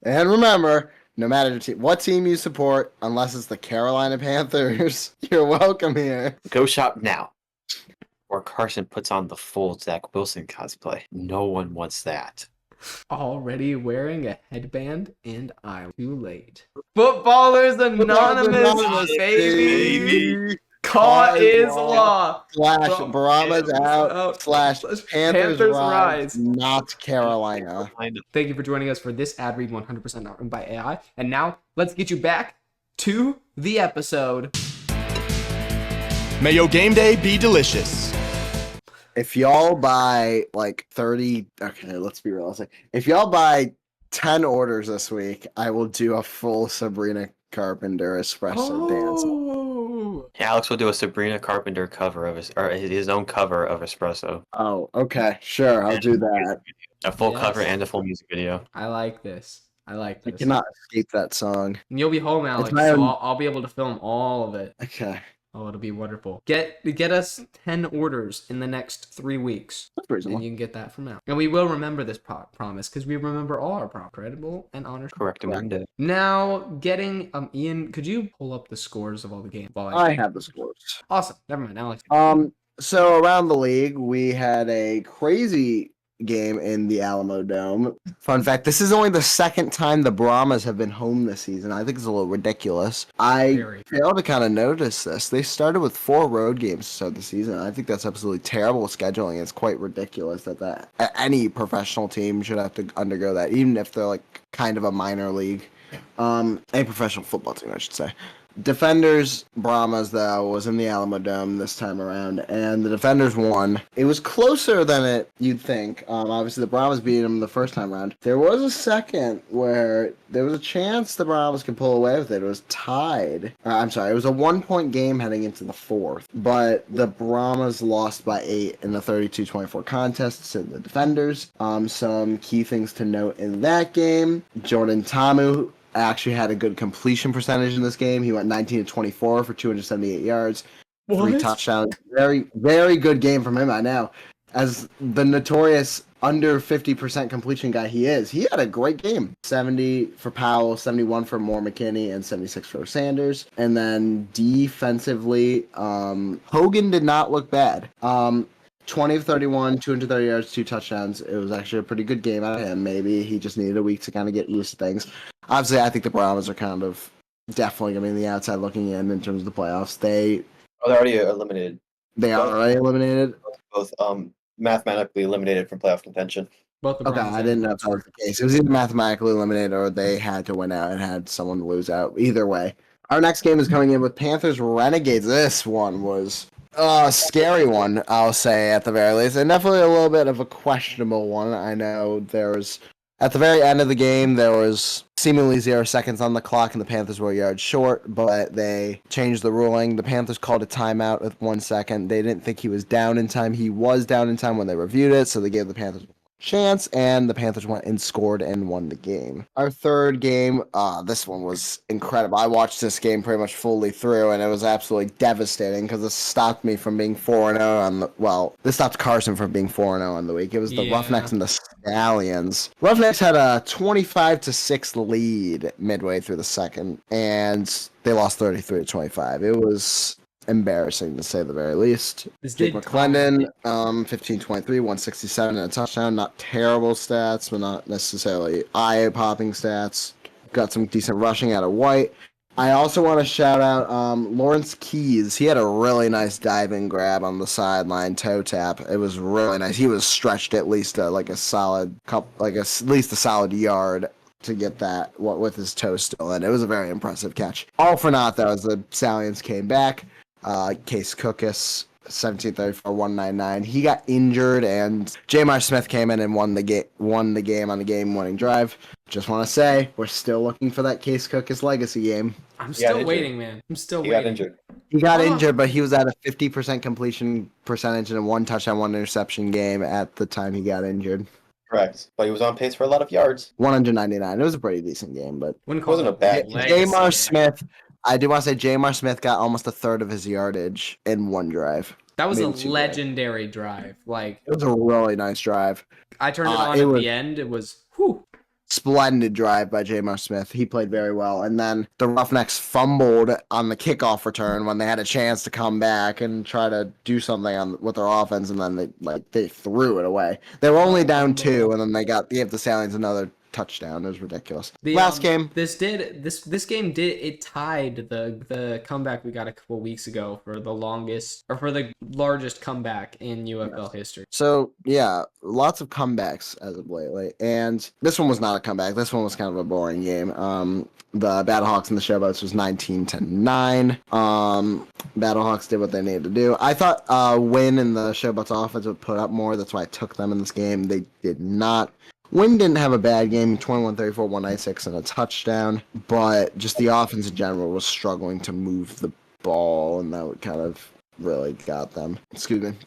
And remember, no matter what team you support, unless it's the Carolina Panthers, you're welcome here. Go shop now. Or Carson puts on the full Zach Wilson cosplay. No one wants that. Already wearing a headband, and I'm too late. Footballers Anonymous, baby. Caw is law. Slash Brahmas out. Slash Panthers rise. rise. Not Carolina. Thank you for joining us for this ad read 100% not written by AI. And now let's get you back to the episode. May your game day be delicious. If y'all buy like 30, okay, let's be realistic. If y'all buy 10 orders this week, I will do a full Sabrina Carpenter espresso dance. Alex will do a Sabrina Carpenter cover of his own cover of Espresso. Oh, okay, sure, I'll do that. A full Yes. cover and a full music video. I like this. I cannot escape that song. And you'll be home, Alex, my so own- I'll be able to film all of it. Okay, Oh, it'll be wonderful. Get us 10 orders in the next 3 weeks. that's And reasonable. you can get that from now. And we will remember this promise, because we remember all our credible and honest. Correct, Amanda. Now, getting, Ian, could you pull up the scores of all the games? While I have the scores. Awesome. Never mind, Alex. So around the league, we had a crazy game in the Alamo Dome. Fun fact, this is only the second time the Brahmas have been home this season. I think it's a little ridiculous. I Very. failed to kind of notice this. They started with 4 road games to start the season. I think that's absolutely terrible scheduling. It's quite ridiculous that any professional team should have to undergo that, even if they're like kind of a minor league. A professional football team, I should say. Defenders Brahmas, though, was in the Alamo Dome this time around, and the Defenders won. It was closer than you'd think. Obviously, the Brahmas beat them the first time around. There was a second where there was a chance the Brahmas could pull away with it. It was tied. It was a 1-point game heading into the fourth, but the Brahmas lost by 8 in the 32-24 contest to the Defenders. Some key things to note in that game: Jordan Tamu actually had a good completion percentage in this game. He went 19-24 for 278 yards, 3 touchdowns. Very, very good game from him. I know. As the notorious under 50% completion guy he is, he had a great game. 70 for Powell, 71 for Moore McKinney, and 76 for Sanders. And then defensively, Hogan did not look bad. 20 of 31, 230 yards, 2 touchdowns. It was actually a pretty good game out of him. Maybe he just needed a week to kind of get used to things. Obviously, I think the Brahmas are kind of definitely going to be on the outside looking in terms of the playoffs. They're already eliminated. They are already eliminated? Both mathematically eliminated from playoff contention. Both the Okay, Browns I didn't know if that was the case. It was either mathematically eliminated or they had to win out and had someone lose out. Either way. Our next game is coming in with Panthers Renegades. This one was a scary one, I'll say, at the very least. And definitely a little bit of a questionable one. I know there was, at the very end of the game, there was seemingly 0 seconds on the clock and the Panthers were a yard short, but they changed the ruling. The Panthers called a timeout with 1 second. They didn't think he was down in time. He was down in time when they reviewed it, so they gave the Panthers chance, and the Panthers went and scored and won the game. Our third game, this one was incredible. I watched this game pretty much fully through, and it was absolutely devastating because this stopped me from being 4-0 on the, this stopped Carson from being 4-0 on the week. It was the Roughnecks and the Stallions. Roughnecks had a 25-6 lead midway through the second, and they lost 33-25. It was embarrassing to say the very least. Jake McClendon, 15-23, 167 and a touchdown. Not terrible stats, but not necessarily eye-popping stats. Got some decent rushing out of White. I also want to shout out Lawrence Keys. He had a really nice diving grab on the sideline, toe tap. It was really nice. He was stretched at least at least a solid yard to get that with his toe still in. It was a very impressive catch. All for naught, though, as the Stallions came back. Case Cookus, 17-34, 199. He got injured, and Jamar Smith came in and won the game on the game-winning drive. Just want to say, we're still looking for that Case Cookus legacy game. I'm still waiting, man. I'm still waiting. Got injured. He got injured, but he was at a 50% completion percentage in a 1 touchdown, 1 interception game at the time he got injured. Correct. But he was on pace for a lot of yards. 199. It was a pretty decent game, but it wasn't a bad game. Jamar Smith, I do want to say Jamar Smith got almost a third of his yardage in one drive. That was a legendary drive. Like, it was a really nice drive. I turned it on at the end. It was splendid drive by Jamar Smith. He played very well. And then the Roughnecks fumbled on the kickoff return when they had a chance to come back and try to do something with their offense, and then they threw it away. They were only down 2, and then they gave the Stallions another touchdown. It was ridiculous. Last game. This game tied the comeback we got a couple weeks ago for the largest comeback in UFL history. So yeah, lots of comebacks as of lately, and this one was not a comeback. This one was kind of a boring game. The Battlehawks and the Showboats was 19-9. Battlehawks did what they needed to do. I thought Wynn and the Showboats offense would put up more. That's why I took them in this game. They did not. Wynn didn't have a bad game, 21-34, 196, and a touchdown, but just the offense in general was struggling to move the ball, and that kind of really got them.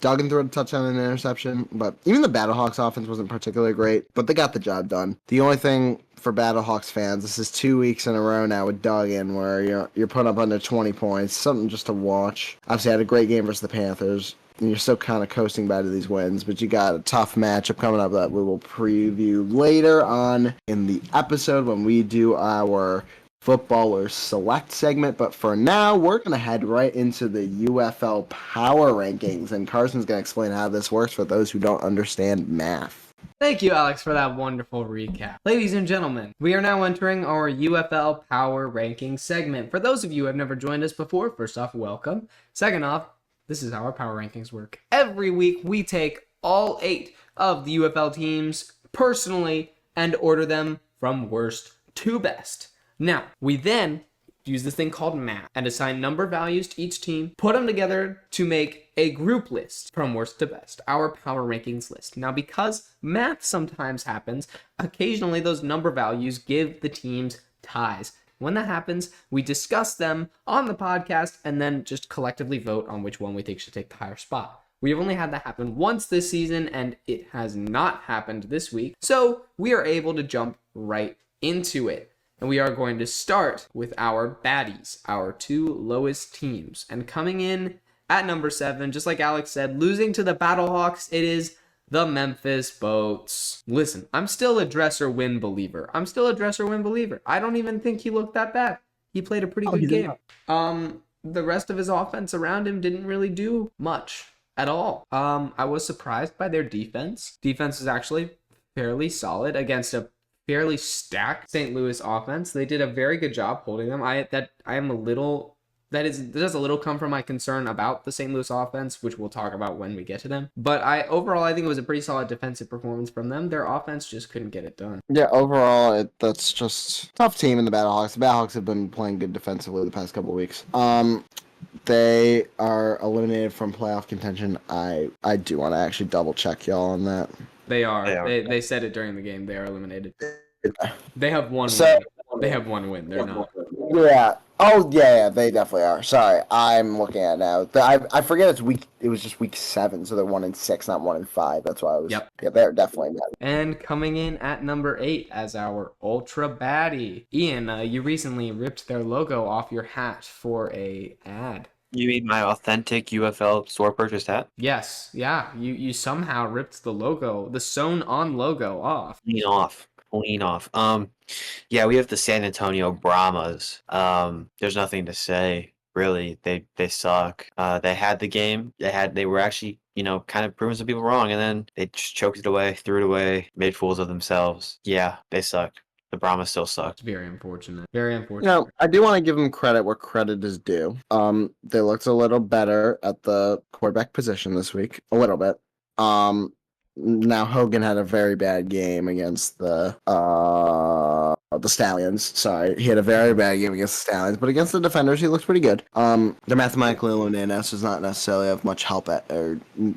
Duggan threw a touchdown and an interception, but even the Battlehawks offense wasn't particularly great, but they got the job done. The only thing for Battlehawks fans, this is 2 weeks in a row now with Duggan where you're putting up under 20 points, something just to watch. Obviously, had a great game versus the Panthers. And you're still kind of coasting by to these wins, but you got a tough matchup coming up that we will preview later on in the episode when we do our Footballer Select segment. But for now, we're going to head right into the UFL Power Rankings, and Carson's going to explain how this works for those who don't understand math. Thank you, Alex, for that wonderful recap. Ladies and gentlemen, we are now entering our UFL Power Rankings segment. For those of you who have never joined us before, first off, welcome. Second off, this is how our power rankings work. Every week, we take all 8 of the UFL teams personally and order them from worst to best. Now, we then use this thing called math and assign number values to each team, put them together to make a group list from worst to best, our power rankings list. Now, because math sometimes happens, occasionally those number values give the teams ties. When that happens, we discuss them on the podcast and then just collectively vote on which one we think should take the higher spot. We have only had that happen once this season, and it has not happened this week. So we are able to jump right into it. And we are going to start with our baddies, our 2 lowest teams. And coming in at number 7, just like Alex said, losing to the Battlehawks, it is the Memphis Boats. Listen, I'm still a Dresser win believer. I don't even think he looked that bad. He played a pretty good game. The rest of his offense around him didn't really do much at all. I was surprised by their defense. Defense is actually fairly solid against a fairly stacked St. Louis offense. They did a very good job holding them. That does a little come from my concern about the St. Louis offense, which we'll talk about when we get to them. But overall, I think it was a pretty solid defensive performance from them. Their offense just couldn't get it done. Yeah, overall, that's just tough team in the Battlehawks. The Battlehawks have been playing good defensively the past couple of weeks. They are eliminated from playoff contention. I do want to actually double check y'all on that. They are. They said it during the game. They are eliminated. They have one win. They have one win. They're not. Yeah. Oh, yeah, they definitely are. Sorry, I'm looking at it now. I forget it was just week 7, so they're 1-6, not 1-5. That's why I was. Yep. Yeah, they're definitely not. And coming in at number 8 as our ultra baddie, Ian, you recently ripped their logo off your hat for a ad. You mean my authentic UFL store purchased hat? Yes, yeah. You somehow ripped the logo, the sewn on logo off. Clean off. Yeah, we have the San Antonio Brahmas. There's nothing to say, really. They suck. They had the game. They were actually, kind of proving some people wrong, and then they just choked it away, threw it away, made fools of themselves. Yeah, they sucked. The Brahmas still suck. It's very unfortunate. Very unfortunate. I do want to give them credit where credit is due. They looked a little better at the quarterback position this week. A little bit. Now Hogan had a very bad game against the Stallions. Sorry, he had a very bad game against the Stallions, but against the defenders, he looks pretty good. They're mathematically eliminated, so does not necessarily have much help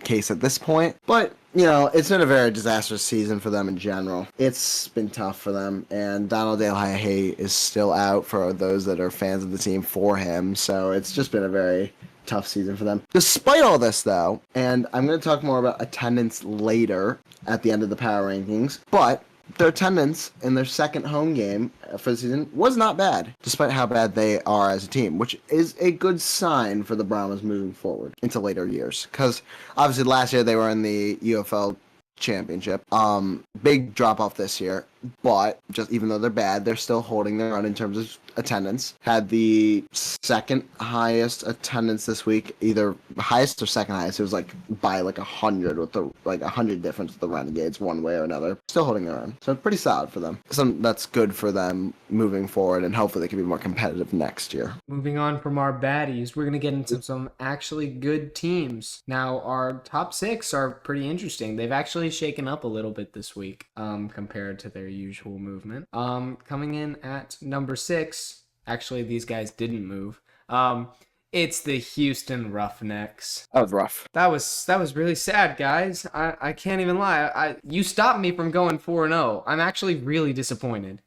case at this point, but. It's been a very disastrous season for them in general. It's been tough for them, and Donald Hay is still out for those that are fans of the team for him, so it's just been a very tough season for them. Despite all this, though, and I'm going to talk more about attendance later at the end of the power rankings, but their attendance in their second home game for the season was not bad, despite how bad they are as a team, which is a good sign for the Brahmas moving forward into later years. Because obviously last year they were in the UFL championship. Big drop off this year, but just even though they're bad, they're still holding their own in terms of attendance. Had the second highest attendance this week, either highest or second highest. It was by 100 with the 100 difference with the Renegades one way or another. Still holding their own, so pretty solid for them. So that's good for them moving forward, and hopefully they can be more competitive next year. Moving on from our baddies, we're gonna get into some actually good teams. Now our top 6 are pretty interesting. They've actually shaken up a little bit this week, compared to their usual movement. Coming in at number 6, actually these guys didn't move. It's the Houston Roughnecks. That was rough. That was really sad, guys. I can't even lie. You stopped me from going 4-0. I'm actually really disappointed.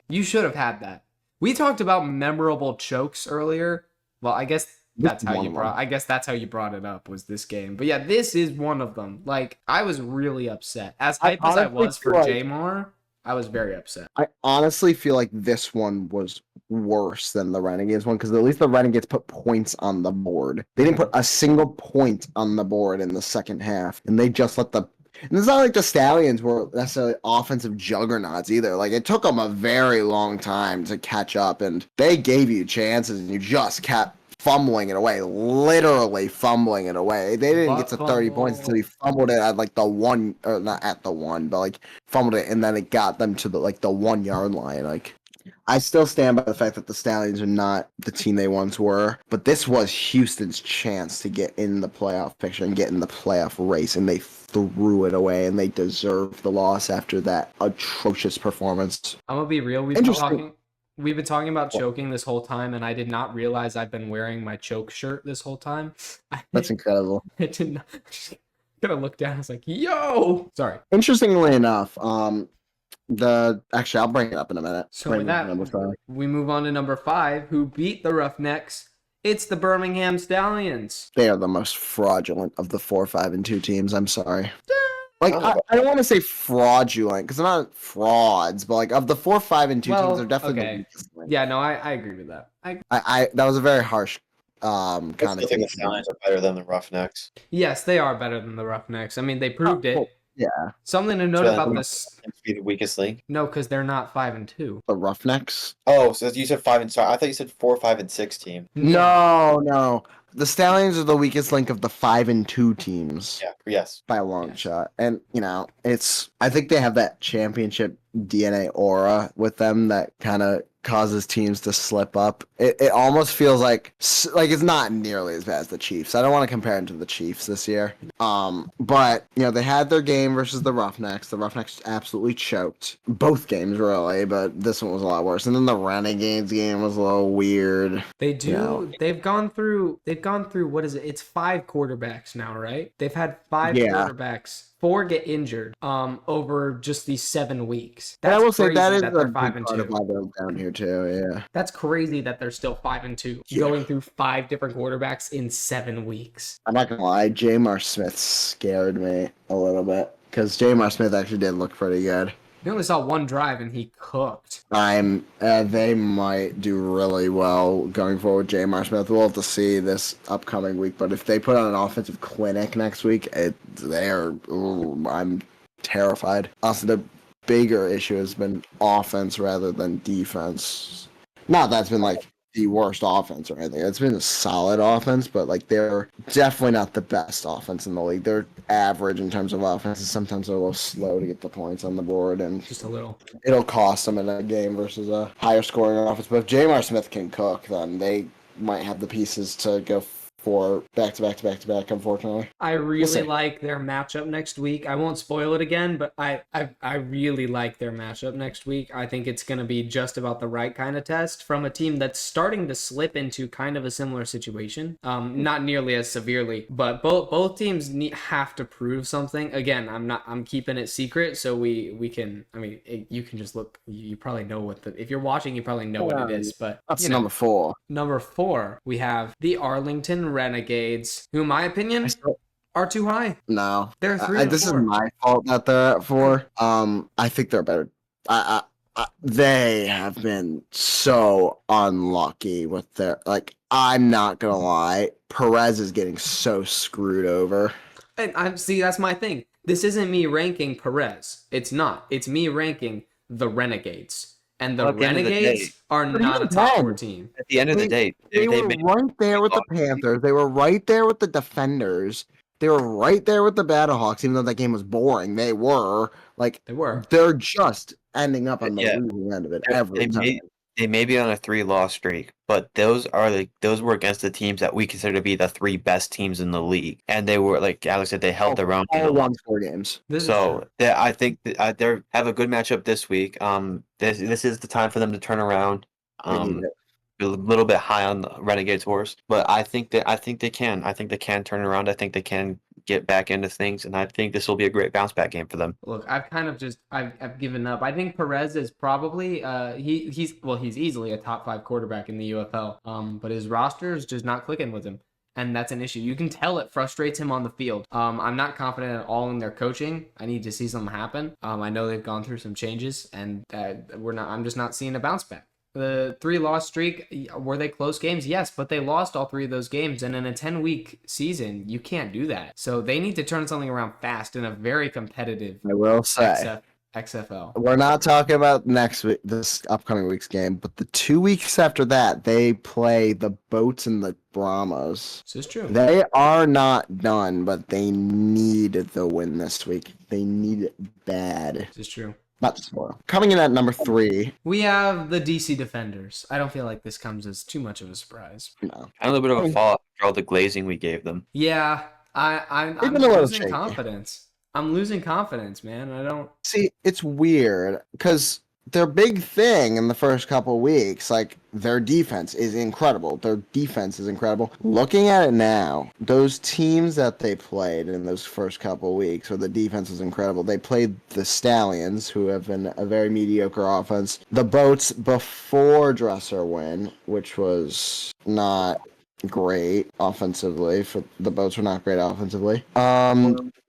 You should have had that. We talked about memorable chokes earlier. Well, I guess that's how you brought it up, was this game. But yeah, this is one of them. I was really upset. As hyped as I was for Jamar, I was very upset. I honestly feel like this one was worse than the Renegades one, because at least the Renegades put points on the board. They didn't put a single point on the board in the second half, and they just let the... And it's not like the Stallions were necessarily offensive juggernauts either. It took them a very long time to catch up, and they gave you chances, and you just kept fumbling it away, literally fumbling it away. They didn't get to 30 points until he fumbled it at the one, or not at the one, but fumbled it, and then it got them to the 1 yard line. I still stand by the fact that the Stallions are not the team they once were, but this was Houston's chance to get in the playoff picture and get in the playoff race, and they threw it away, and they deserved the loss after that atrocious performance. I'm gonna be real. we've been talking about choking this whole time, and I did not realize I've been wearing my choke shirt this whole time. That's incredible. I did not. Gonna look down. I was like, "Yo!" Sorry. Interestingly enough, actually I'll bring it up in a minute. So with that, Number 5. we move on to number 5, who beat the Roughnecks. It's the Birmingham Stallions. They are the most fraudulent of the 4, 5, and 2 teams. I'm sorry. Like I don't want to say fraudulent because they're not frauds, but like of the 4, 5, and 2 teams, they're definitely the weakest link. Yeah, no, I agree with that. I that was a very harsh I think the Stallions are better than the Roughnecks. Yes, they are better than the Roughnecks. I mean, they proved it. Yeah. Something to note about this. Be the weakest link. No, because they're not 5 and 2. The Roughnecks. Oh, so you said 5 and sorry. I thought you said 4, 5, and 6 team. No. The Stallions are the weakest link of the 5 and 2 teams. Yeah. Yes. By a long shot. And I think they have that championship DNA aura with them that kind of causes teams to slip up. It almost feels like it's not nearly as bad as the Chiefs. I don't want to compare them to the Chiefs this year. But they had their game versus the Roughnecks. The Roughnecks absolutely choked both games really, but this one was a lot worse. And then the Renegades game was a little weird. They do. They've gone through what is it? It's 5 quarterbacks now, right? They've had 5 quarterbacks. 4 get injured over just these 7 weeks. That's I will say that is that they're 5 and 2 down here too. Yeah, that's crazy that they're still 5 and 2, going through 5 different quarterbacks in 7 weeks. I'm not gonna lie, Jamar Smith scared me a little bit because Jamar Smith actually did look pretty good. We only saw 1 drive and he cooked. They might do really well going forward. Jamar Smith, we'll have to see this upcoming week. But if they put on an offensive clinic next week, I'm terrified. Also, the bigger issue has been offense rather than defense. Not that's been like the worst offense or anything. It's been a solid offense, but like they're definitely not the best offense in the league. They're average in terms of offense, and sometimes they're a little slow to get the points on the board, and just a little. It'll cost them in a game versus a higher scoring offense. But if Jamar Smith can cook, then they might have the pieces to go for back, unfortunately. I really like their matchup next week. I won't spoil it again, but I really like their matchup next week. I think it's going to be just about the right kind of test from a team that's starting to slip into kind of a similar situation. Not nearly as severely, but both teams have to prove something. Again, I'm keeping it secret so we can, you can just look, you probably know if you're watching, you probably know what it is, but that's number 4. Number 4, we have the Arlington Renegades, who, in my opinion, are too high. No, they're 3 and 4. This is my fault that they're at 4. I think they're better. They have been so unlucky with their I'm not gonna lie, Perez is getting so screwed over. And that's my thing. This isn't me ranking Perez. It's not. It's me ranking the Renegades. And the Renegades are not a top 4 team. At the end of the day, they were right there with the Panthers. They were right there with the Defenders. They were right there with the Battlehawks, even though that game was boring. They were. They're just ending up on the losing end of it every time. They may be on a 3-loss streak, but those were against the teams that we consider to be the 3 best teams in the league, and they were, like Alex said, they held their own. All won 4 games. So I think they have a good matchup this week. This is the time for them to turn around. A little bit high on the Renegades horse, but I think they can. I think they can turn around. I think they can get back into things, and I think this will be a great bounce back game for them. Look, I've kind of I've given up. I think Perez is probably he's easily a top 5 quarterback in the UFL. But his roster is just not clicking with him. And that's an issue. You can tell it frustrates him on the field. I'm not confident at all in their coaching. I need to see something happen. I know they've gone through some changes, and I'm just not seeing a bounce back. The 3-loss streak, were they close games? Yes, but they lost all 3 of those games. And in a 10-week season, you can't do that. So they need to turn something around fast in a very competitive I will say. XFL. We're not talking about this upcoming week's game, but the 2 weeks after that, they play the Boats and the Brahmas. This is true. They are not done, but they need the win this week. They need it bad. This is true. Not to spoil. Coming in at number 3, we have the DC Defenders. I don't feel like this comes as too much of a surprise. No. A little bit of a fall after all the glazing we gave them. Yeah, I'm losing confidence. I'm losing confidence, man. I don't see. It's weird because their big thing in the first couple weeks, like their defense is incredible. Their defense is incredible. Looking at it now, those teams that they played in those first couple weeks where the defense was incredible, they played the Stallions, who have been a very mediocre offense. The Boats before Dresser win, which was not great offensively. For the Boats were not great offensively.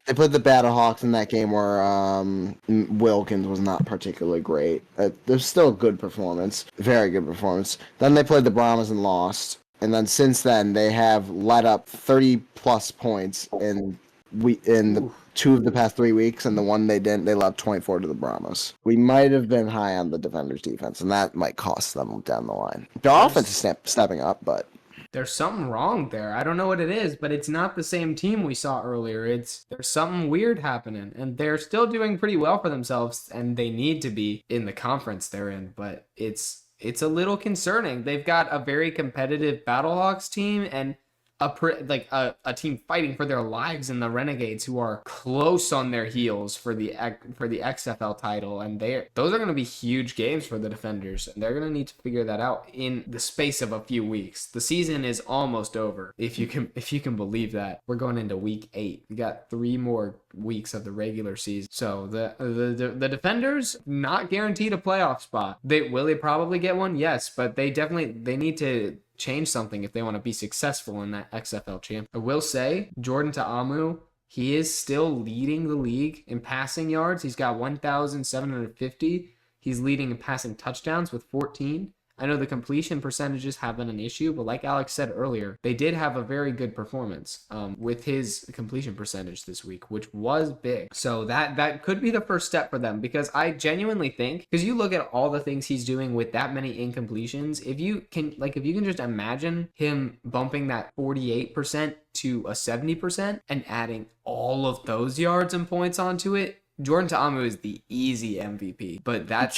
They played the Battlehawks in that game where Wilkins was not particularly great. There's still a good performance, very good performance. Then they played the Brahmas and lost. And then since then, they have let up 30-plus points in the 2 of the past 3 weeks, and the one they didn't, they let up 24 to the Brahmas. We might have been high on the Defenders' defense, and that might cost them down the line. The offense is stepping up, but There's something wrong there. I don't know what it is, but it's not the same team we saw earlier. There's something weird happening, and they're still doing pretty well for themselves, and they need to be in the conference they're in, but it's a little concerning. They've got a very competitive Battlehawks team and a team fighting for their lives in the Renegades, who are close on their heels for the XFL title, and those are going to be huge games for the Defenders, and they're going to need to figure that out in the space of a few weeks. The season is almost over, if you can believe that. We're going into week 8. We got 3 more weeks of the regular season, so the Defenders not guaranteed a playoff spot. Will they probably get one? Yes, but they need to change something if they want to be successful in that XFL champ. I will say, Jordan Ta'amu, he is still leading the league in passing yards. He's got 1,750. He's leading in passing touchdowns with 14. I know the completion percentages have been an issue, but like Alex said earlier, they did have a very good performance with his completion percentage this week, which was big. So that could be the first step for them, because I genuinely think, because you look at all the things he's doing with that many incompletions, if you can just imagine him bumping that 48% to a 70% and adding all of those yards and points onto it, Jordan Ta'amu is the easy MVP, but that's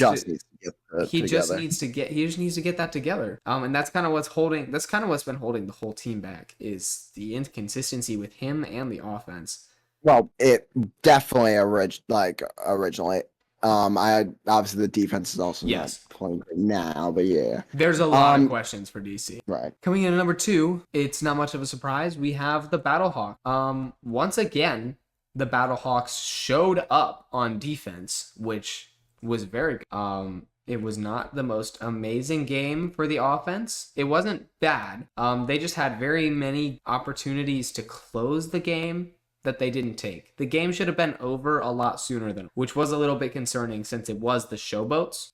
he just needs to get that together. And that's kind of what's been holding the whole team back, is the inconsistency with him and the offense. Well, it definitely originally. I obviously the defense is also not playing right now, but yeah. There's a lot of questions for DC. Right. Coming in at number 2, it's not much of a surprise. We have the Battlehawk. Once again, the Battlehawks showed up on defense, which was very good. It was not the most amazing game for the offense. It wasn't bad. They just had very many opportunities to close the game that they didn't take. The game should have been over a lot sooner which was a little bit concerning since it was the Showboats.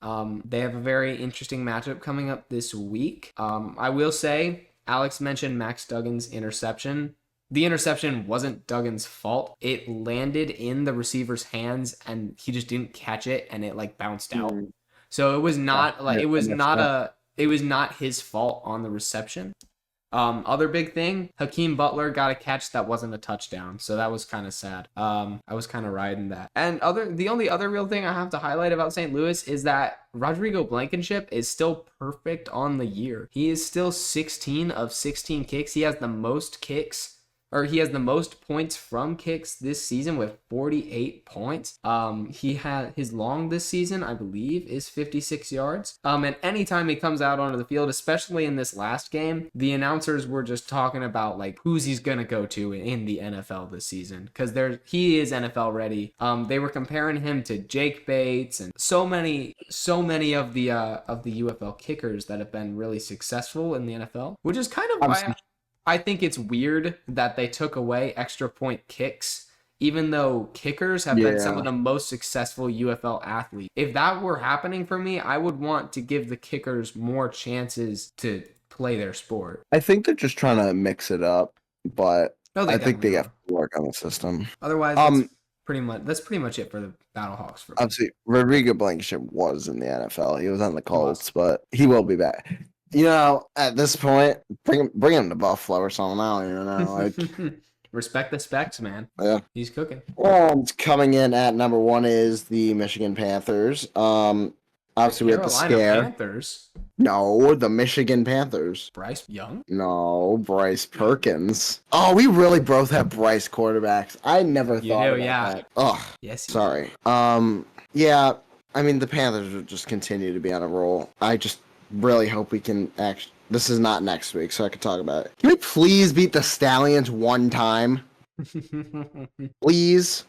They have a very interesting matchup coming up this week. I will say, Alex mentioned Max Duggan's interception. The interception wasn't Duggan's fault. It landed in the receiver's hands and he just didn't catch it, and it bounced out. So it was not his fault on the reception. Other big thing, Hakeem Butler got a catch that wasn't a touchdown, so that was kind of sad. I was kind of riding that. And the only other real thing I have to highlight about St. Louis is that Rodrigo Blankenship is still perfect on the year. He is still 16 of 16 kicks. He has the most points from kicks this season with 48 points. He had his long this season, I believe, is 56 yards. And anytime he comes out onto the field, especially in this last game, the announcers were just talking about who's he's gonna go to in the NFL this season, because he is NFL ready. They were comparing him to Jake Bates and so many of the UFL kickers that have been really successful in the NFL, which is kind of why I think it's weird that they took away extra point kicks, even though kickers have been some of the most successful UFL athletes. If that were happening for me, I would want to give the kickers more chances to play their sport. I think they're just trying to mix it up, but I think they have to work on the system. Otherwise, that's pretty much it for the Battlehawks. For me. Obviously, Rodrigo Blankenship was in the NFL. He was on the Colts, but he will be back. At this point, bring him to Buffalo or something. I don't even know. Respect the specs, man. Yeah. He's cooking. Coming in at number 1 is the Michigan Panthers. Obviously, we have the scare. Panthers? No, the Michigan Panthers. Bryce Young? No, Bryce Perkins. Oh, we really both have Bryce quarterbacks. I never thought about that. Oh, yes. Sorry. Yeah. I mean, the Panthers will just continue to be on a roll. I just really hope we can actually. This is not next week, so I can talk about it. Can we please beat the Stallions one time? Please.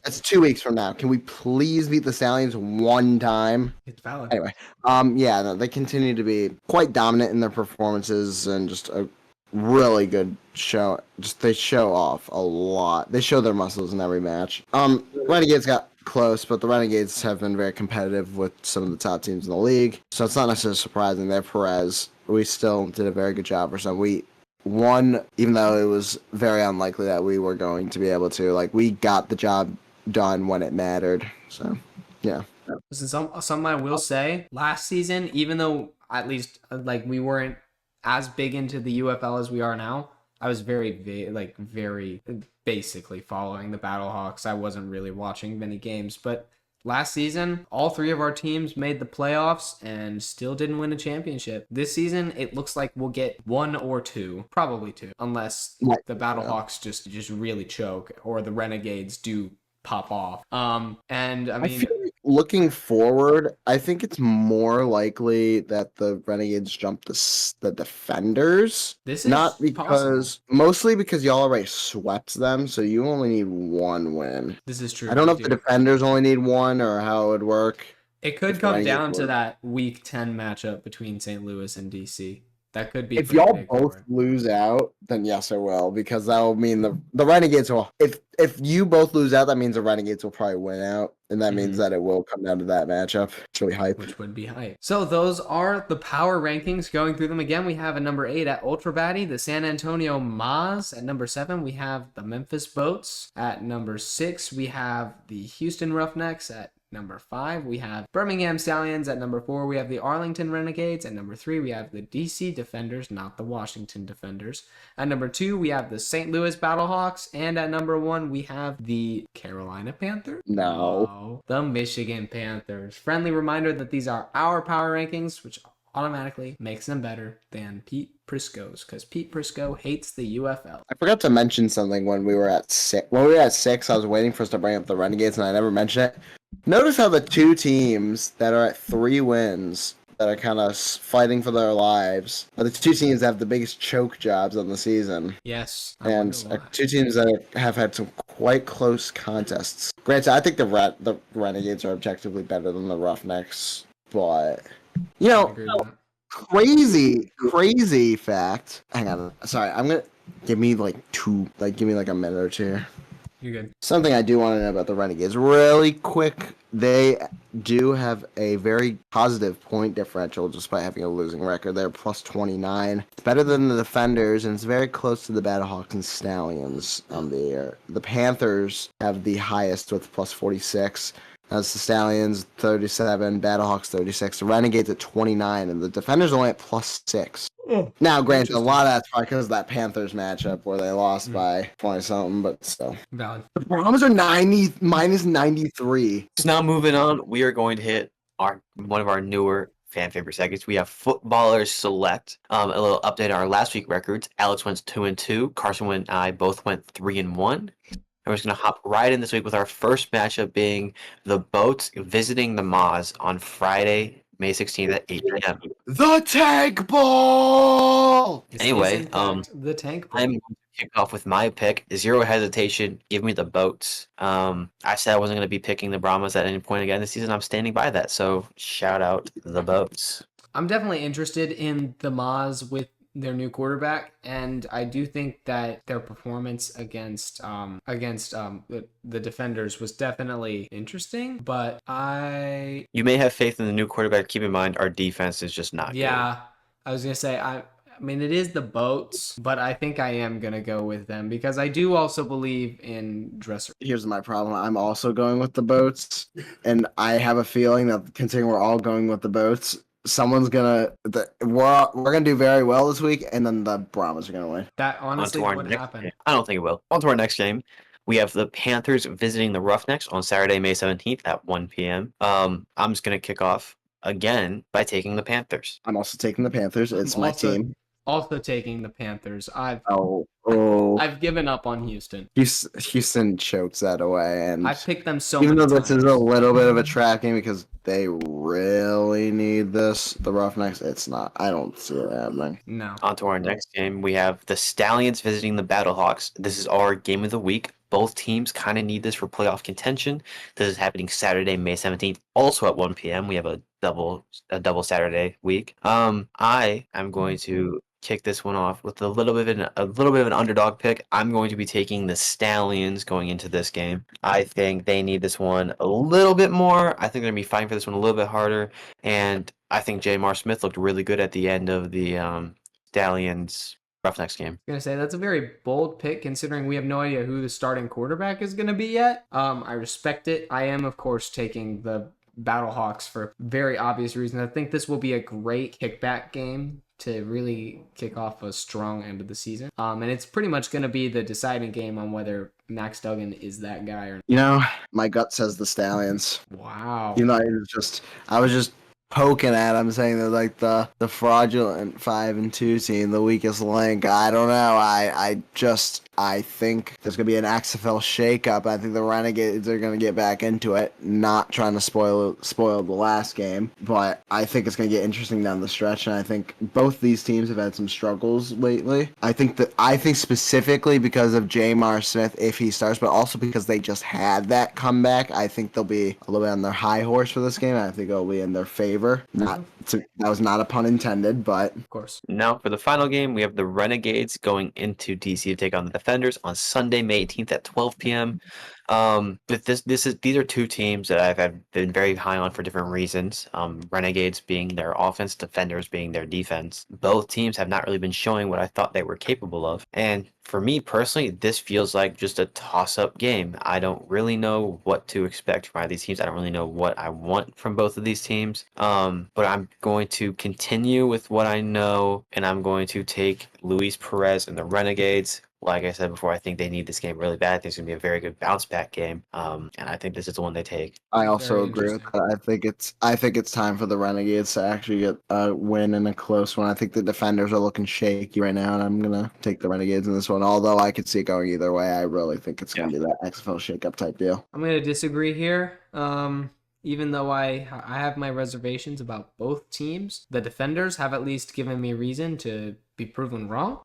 That's 2 weeks from now. Can we please beat the Stallions one time? It's valid. Anyway, yeah, no, they continue to be quite dominant in their performances and just a really good show. Just they show off a lot. They show their muscles in every match. Renegades got close, but the Renegades have been very competitive with some of the top teams in the league, so it's not necessarily surprising. They're Perez. We still did a very good job for some. We won, even though it was very unlikely that we were going to be able to. Like, we got the job done when it mattered. So, yeah. Listen, something I will say, last season, even though at least like we weren't as big into the UFL as we are now, I was very basically following the Battlehawks. I wasn't really watching many games, but last season, all three of our teams made the playoffs and still didn't win a championship. This season, it looks like we'll get 1 or 2, probably 2, unless the Battlehawks just really choke or the Renegades do pop off. And I mean, feel like looking forward, I think it's more likely that the Renegades jump the Defenders. this is Not because, possible. mostly because y'all already swept them, so you only need 1 win. This is true. I don't know we if the do. Defenders only need 1 or how it would work. It could if come Renegades down to were- that Week 10 matchup between St. Louis and DC. That could be If pretty y'all big both for it. lose out, then yes, it will, because that will mean the Renegades will. If you both lose out, that means the Renegades will probably win out, and that means that it will come down to that matchup. It's really hype. Which would be hype. So those are the power rankings. Going through them again, we have a number 8 at Ultra Batty, the San Antonio Maz. At number 7, we have the Memphis Boats. At number 6, we have the Houston Roughnecks. At number 5, we have Birmingham Stallions. At number 4, we have the Arlington Renegades. At number 3, we have the DC Defenders, not the Washington Defenders. At number 2, we have the St. Louis Battlehawks. And at number 1, we have the Carolina Panthers. No. The Michigan Panthers. Friendly reminder that these are our power rankings, which automatically makes them better than Pete Prisco's, because Pete Prisco hates the UFL. I forgot to mention something when we were at 6. When we were at 6, I was waiting for us to bring up the Renegades, and I never mentioned it. Notice how the 2 teams that are at 3 wins, that are kind of fighting for their lives, are the 2 teams that have the biggest choke jobs on the season. Yes. And 2 teams that have had some quite close contests. Granted, I think the Renegades are objectively better than the Roughnecks, but you know, crazy fact. Hang on, sorry, I'm gonna give me like a minute or 2 here. You're good. Something I do want to know about the Renegades, really quick. They do have a very positive point differential despite having a losing record. They're plus 29. It's better than the Defenders, and it's very close to the Battlehawks and Stallions on the year. The Panthers have the highest with plus 46. That's the Stallions 37, Battlehawks 36, the Renegades at 29, and the Defenders only at plus 6. Now, granted, a lot of that's probably because of that Panthers matchup where they lost by 20-something, but still. Valid. The Brahmas are minus 93. So now moving on, we are going to hit one of our newer fan favorite segments. We have Footballers Select. A little update on our last week records. Alex went 2-2. Carson and I both went 3-1. And we're just going to hop right in this week with our first matchup being the Boats visiting the Maz on Friday, May 16th at 8 p.m. The Tank Ball! This Anyway, is, in fact, the tank. I'm going to kick off with my pick. Zero hesitation. Give me the Boats. I said I wasn't going to be picking the Brahmas at any point again this season. I'm standing by that. So shout out the Boats. I'm definitely interested in the Maz with their new quarterback, and I do think that their performance against the Defenders was definitely interesting, but You may have faith in the new quarterback. Keep in mind our defense is just not good. I was gonna say I mean, it is the Boats, but I think I am gonna go with them because I do also believe in Dresser. Here's my problem. I'm also going with the Boats, and I have a feeling that considering we're all going with the Boats, we're gonna do very well this week, and then the Brahmas are gonna win. That honestly On to our would next happen. game. I don't think it will. On to our next game. We have the Panthers visiting the Roughnecks on Saturday, May 17th at 1 p.m. I'm just going to kick off again by taking the Panthers. I'm also taking the Panthers. It's I'm my also team. Also taking the Panthers. Oh, I've given up on Houston. Houston chokes that away, and I've picked them so even many though this times. is a little bit of a tracking because they really need this, the Roughnecks, it's not. I don't see it happening. No. On to our next game. We have the Stallions visiting the Battlehawks. This is our game of the week. Both teams kind of need this for playoff contention. This is happening Saturday, May 17th, also at 1 p.m. We have a double Saturday week. I am going to kick this one off with a little bit of an underdog pick. I'm going to be taking the Stallions going into this game. I think they need this one a little bit more. I think they're gonna be fighting for this one a little bit harder. And I think J.M.R. Smith looked really good at the end of the Stallions Roughnecks game. I was gonna say that's a very bold pick considering we have no idea who the starting quarterback is gonna be yet. I respect it. I am of course taking the Battlehawks for very obvious reasons. I think this will be a great kickback game to really kick off a strong end of the season. And it's pretty much going to be the deciding game on whether Max Duggan is that guy or You my gut says the Stallions. Wow. I was just poking at them, saying they're like the fraudulent 5-2 team, the weakest link. I don't know. I think there's gonna be an XFL shakeup. I think the Renegades are gonna get back into it, not trying to spoil the last game, but I think it's gonna get interesting down the stretch. And I think both these teams have had some struggles lately. I think specifically because of J.M.R. Smith, if he starts, but also because they just had that comeback. I think they'll be a little bit on their high horse for this game. I think it'll be in their favor. That was not a pun intended, but Of course. Now for the final game, we have the Renegades going into DC to take on the Defenders on Sunday, May 18th at 12 p.m. But these are two teams that I've been very high on for different reasons. Renegades being their offense, Defenders being their defense. Both teams have not really been showing what I thought they were capable of. And for me personally, this feels like just a toss-up game. I don't really know what to expect from either of these teams. I don't really know what I want from both of these teams. But I'm going to continue with what I know, and I'm going to take Luis Perez and the Renegades. Like I said before, I think they need this game really bad. I think it's going to be a very good bounce back game. And I think this is the one they take. I also Very agree with interesting. that. I think it's time for the Renegades to actually get a win in a close one. I think the Defenders are looking shaky right now, and I'm gonna take the Renegades in this one. Although I could see it going either way, I really think it's gonna be that XFL shakeup type deal. I'm going to disagree here. Even though I have my reservations about both teams, the Defenders have at least given me reason to be proven wrong.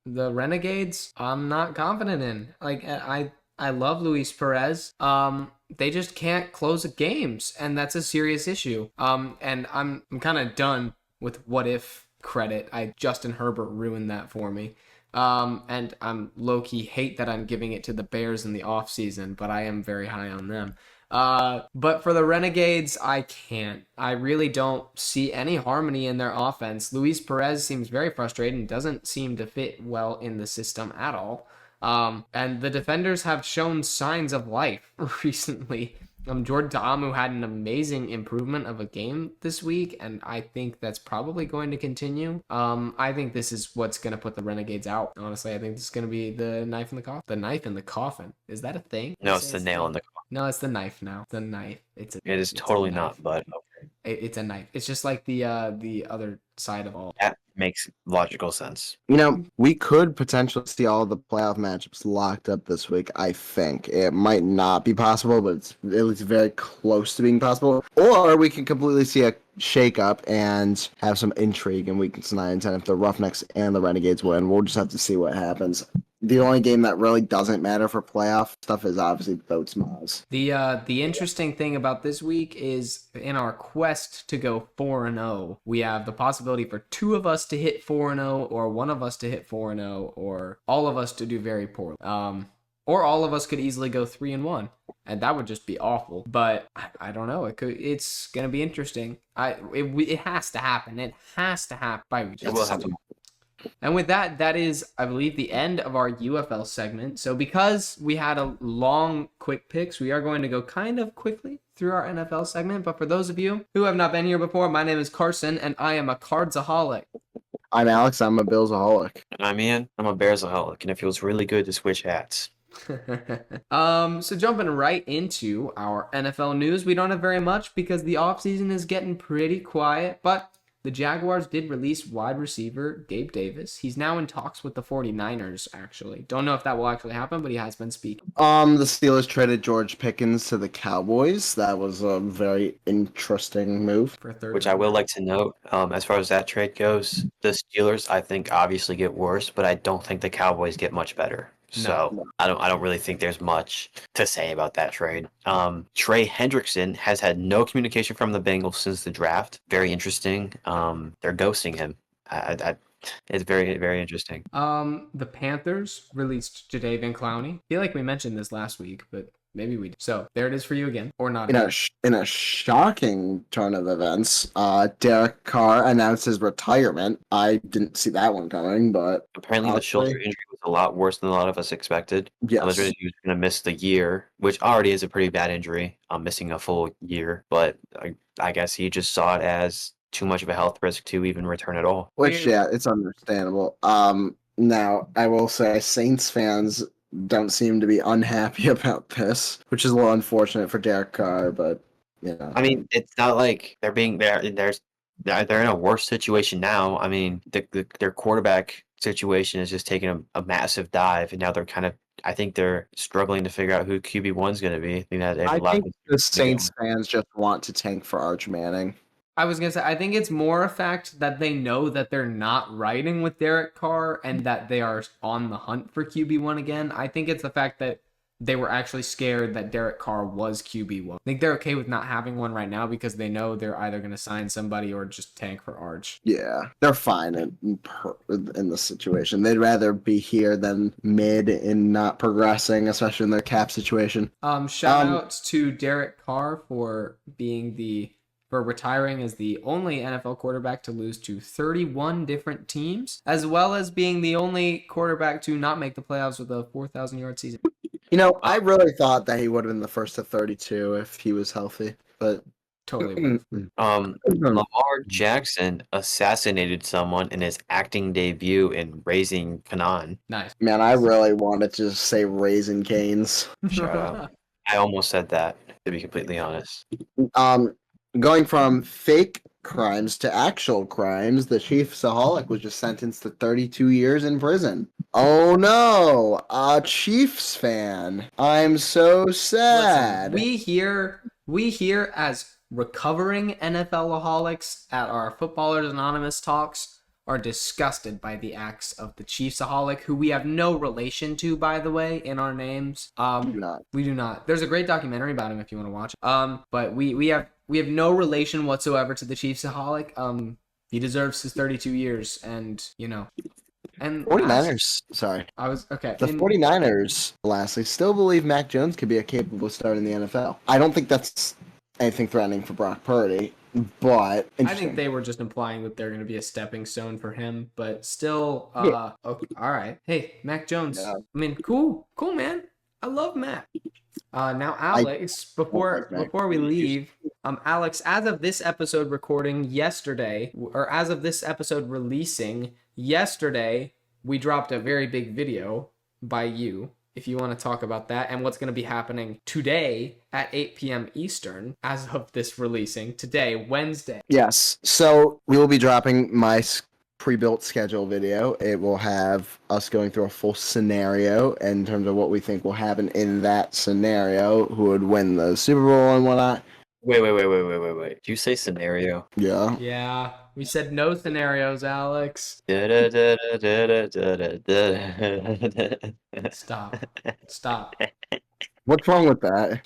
The Renegades, I'm not confident in. Like I love Luis Perez. They just can't close games, and that's a serious issue. And I'm kind of done with what if credit. Justin Herbert ruined that for me. And I'm low-key hate that I'm giving it to the Bears in the offseason, but I am very high on them. But for the Renegades, I can't. I really don't see any harmony in their offense. Luis Perez seems very frustrated and doesn't seem to fit well in the system at all. And the Defenders have shown signs of life recently. Jordan Ta'amu had an amazing improvement of a game this week, and I think that's probably going to continue. I think this is what's going to put the Renegades out. Honestly, I think this is going to be the knife in the coffin. The knife in the coffin. Is that a thing? No, it's the nail in the coffin. No, it's the knife now. The knife. It is totally not, but okay. It's a knife. It's just like the other side of all. That makes logical sense. We could potentially see all the playoff matchups locked up this week. I think it might not be possible, but it's at least very close to being possible. Or we can completely see a shakeup and have some intrigue in weeks 9 and 10 if the Roughnecks and the Renegades win. We'll just have to see what happens. The only game that really doesn't matter for playoff stuff is obviously Boats Maz. The interesting thing about this week is in our quest to go 4-0, we have the possibility for two of us to hit 4-0, or one of us to hit 4-0, or all of us to do very poorly. Or all of us could easily go 3-1, and that would just be awful. But I don't know. It's gonna be interesting. It has to happen. It has to happen by week. It will happen. And with that, that is, I believe, the end of our UFL segment. So because we had a long, quick picks, we are going to go kind of quickly through our NFL segment. But for those of you who have not been here before, my name is Carson, and I am a Cardsaholic. I'm Alex. I'm a Billsaholic. And I'm Ian. I'm a Bearsaholic, and it feels really good to switch hats. So jumping right into our NFL news, we don't have very much because the offseason is getting pretty quiet, but the Jaguars did release wide receiver Gabe Davis. He's now in talks with the 49ers, actually. Don't know if that will actually happen, but he has been speaking. The Steelers traded George Pickens to the Cowboys. That was a very interesting move. For a third Which I will like to note, as far as that trade goes, the Steelers I think obviously get worse, but I don't think the Cowboys get much better. So I don't really think there's much to say about that trade. Trey Hendrickson has had no communication from the Bengals since the draft. Very interesting. They're ghosting him. It's very, very interesting. The Panthers released Jadeveon Clowney. I feel like we mentioned this last week, but maybe we did. So there it is for you again, or not. In a shocking turn of events, Derek Carr announced his retirement. I didn't see that one coming, but Apparently the shoulder injury was a lot worse than a lot of us expected. Yes. I was ready he was going to miss the year, which already is a pretty bad injury. Missing a full year, but I guess he just saw it as too much of a health risk to even return at all. Which, yeah, it's understandable. Now I will say Saints fans don't seem to be unhappy about this, which is a little unfortunate for Derek Carr, but I mean, it's not like they're in a worse situation now. I mean, their quarterback situation is just taking a massive dive, and now I think they're struggling to figure out who QB1 is going to be. I think the Saints fans just want to tank for Arch Manning. I was going to say, I think it's more a fact that they know that they're not riding with Derek Carr and that they are on the hunt for QB1 again. I think it's the fact that they were actually scared that Derek Carr was QB1. I think they're okay with not having one right now because they know they're either going to sign somebody or just tank for Arch. Yeah, they're fine in this situation. They'd rather be here than mid and not progressing, especially in their cap situation. Shout outs to Derek Carr for retiring as the only NFL quarterback to lose to 31 different teams, as well as being the only quarterback to not make the playoffs with a 4,000-yard season. I really thought that he would have been the first to 32 if he was healthy, but totally. Lamar Jackson assassinated someone in his acting debut in Raising Kanan. Nice. Man, I really wanted to just say Raising Cane's. Shut up. I almost said that, to be completely honest. Going from fake crimes to actual crimes, the Chiefsaholic was just sentenced to 32 years in prison. Oh no, a Chiefs fan. I'm so sad. Listen, we here as recovering NFL-aholics at our Footballers Anonymous talks are disgusted by the acts of the Chiefsaholic, who we have no relation to, by the way, in our names. We do not. There's a great documentary about him if you want to watch it. But we have no relation whatsoever to the Chiefsaholic. He deserves his 32 years, and and 49ers. Sorry. The 49ers, lastly, still believe Mac Jones could be a capable starter in the NFL. I don't think that's anything threatening for Brock Purdy, but I think they were just implying that they're going to be a stepping stone for him, but still, okay, all right. Hey, Mac Jones. Yeah. I mean, cool, man. I love Mac. Now, Alex, before we leave, Alex, as of this episode recording yesterday, or as of this episode releasing yesterday, we dropped a very big video by you. If you want to talk about that and what's going to be happening today at 8 p.m. Eastern, as of this releasing today, Wednesday. Yes. So we will be dropping my pre-built schedule video. It will have us going through a full scenario in terms of what we think will happen in that scenario, who would win the Super Bowl and whatnot. Wait. Did you say scenario? Yeah. Yeah. We said no scenarios, Alex. Stop. What's wrong with that?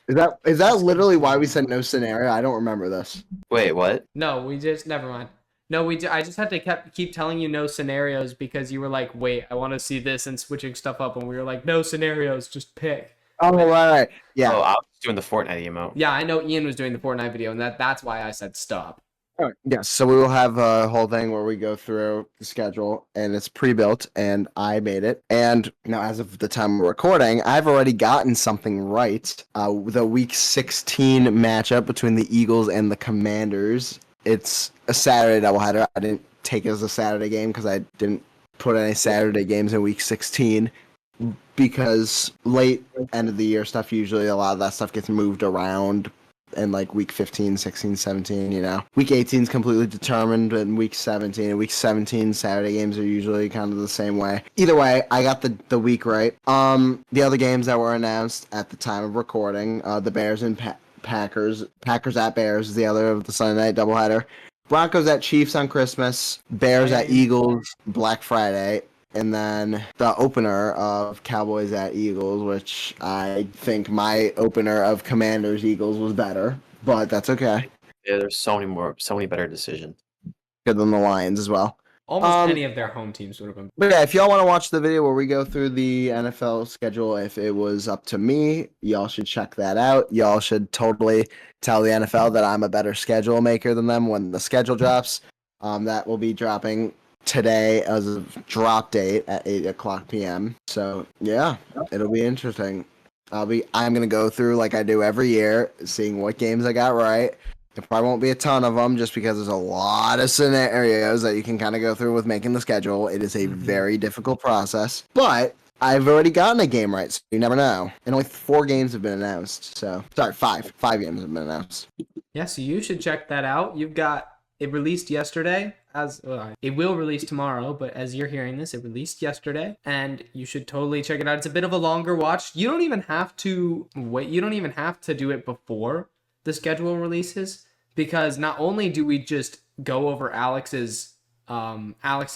Is that literally why we said no scenario? I don't remember this. Wait, what? No, never mind. No, I just had to keep telling you no scenarios because you were like, wait, I want to see this and switching stuff up, and we were like, no scenarios, just pick. Oh, right. Yeah. Oh, I was doing the Fortnite emote. Yeah, I know Ian was doing the Fortnite video, and that's why I said stop. Right. Yes, so we will have a whole thing where we go through the schedule, and it's pre-built, and I made it. And now, as of the time we're recording, I've already gotten something right. The Week 16 matchup between the Eagles and the Commanders. It's a Saturday doubleheader. I didn't take it as a Saturday game because I didn't put any Saturday games in Week 16. Because late end of the year stuff, usually a lot of that stuff gets moved around in like week 15, 16, 17, you know. Week 18 is completely determined in week 17. And week 17 Saturday games are usually kind of the same way. Either way, I got the week right. The other games that were announced at the time of recording, the Bears and Packers at Bears is the other of the Sunday night doubleheader. Broncos at Chiefs on Christmas, Bears at Eagles Black Friday, and then the opener of Cowboys at Eagles, which I think my opener of Commanders Eagles was better, but that's okay. Yeah, there's so many better decisions. Good than the Lions as well. Almost any of their home teams would have been. But yeah, if y'all want to watch the video where we go through the NFL schedule, if it was up to me, y'all should check that out. Y'all should totally tell the NFL that I'm a better schedule maker than them when the schedule drops. That will be dropping today as a drop date at 8:00 p.m. So yeah, it'll be interesting. I'm gonna go through like I do every year, seeing what games I got right. There probably won't be a ton of them just because there's a lot of scenarios that you can kind of go through with making the schedule. It is a very difficult process, but I've already gotten a game right, so you never know. And only 4 games have been announced. So, sorry, 5. 5 games have been announced. Yeah, so you should check that out. You've got it released yesterday. It will release tomorrow, but as you're hearing this, it released yesterday, and you should totally check it out. It's a bit of a longer watch. You don't even have to wait. You don't even have to do it before the schedule releases, because not only do we just go over Alex's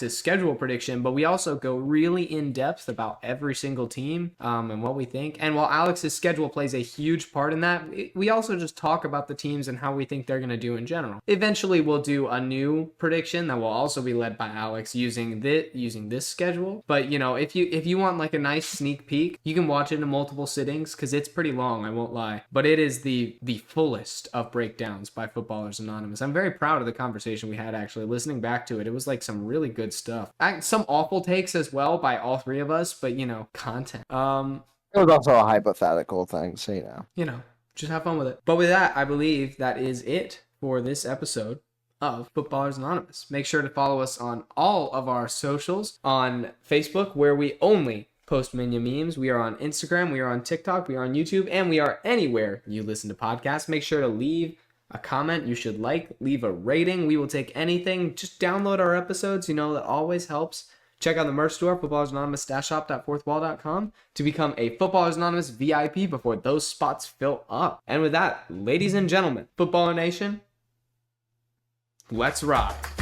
schedule prediction, but we also go really in depth about every single team and what we think. And while Alex's schedule plays a huge part in that, we also just talk about the teams and how we think they're going to do in general. Eventually, we'll do a new prediction that will also be led by Alex using this schedule. But you know, if you want like a nice sneak peek, you can watch it in multiple sittings because it's pretty long. I won't lie, but it is the fullest of breakdowns by Footballers Anonymous. I'm very proud of the conversation we had. Actually, listening back to it, it was like some really good stuff. Some awful takes as well by all 3 of us, but you know, content. It was also a hypothetical thing, so you know, just have fun with it. But with that, I believe that is it for this episode of Footballers Anonymous. Make sure to follow us on all of our socials. On Facebook, where we only post Minion memes. We are on Instagram, we are on TikTok, we are on YouTube, and we are anywhere you listen to podcasts. Make sure to leave a comment you should leave a rating. We will take anything. Just download our episodes. You know, that always helps. Check out the merch store, Footballers Anonymous shop.fourthwall.com, to become a Footballers Anonymous VIP before those spots fill up. And with that, ladies and gentlemen, Footballer Nation, let's rock.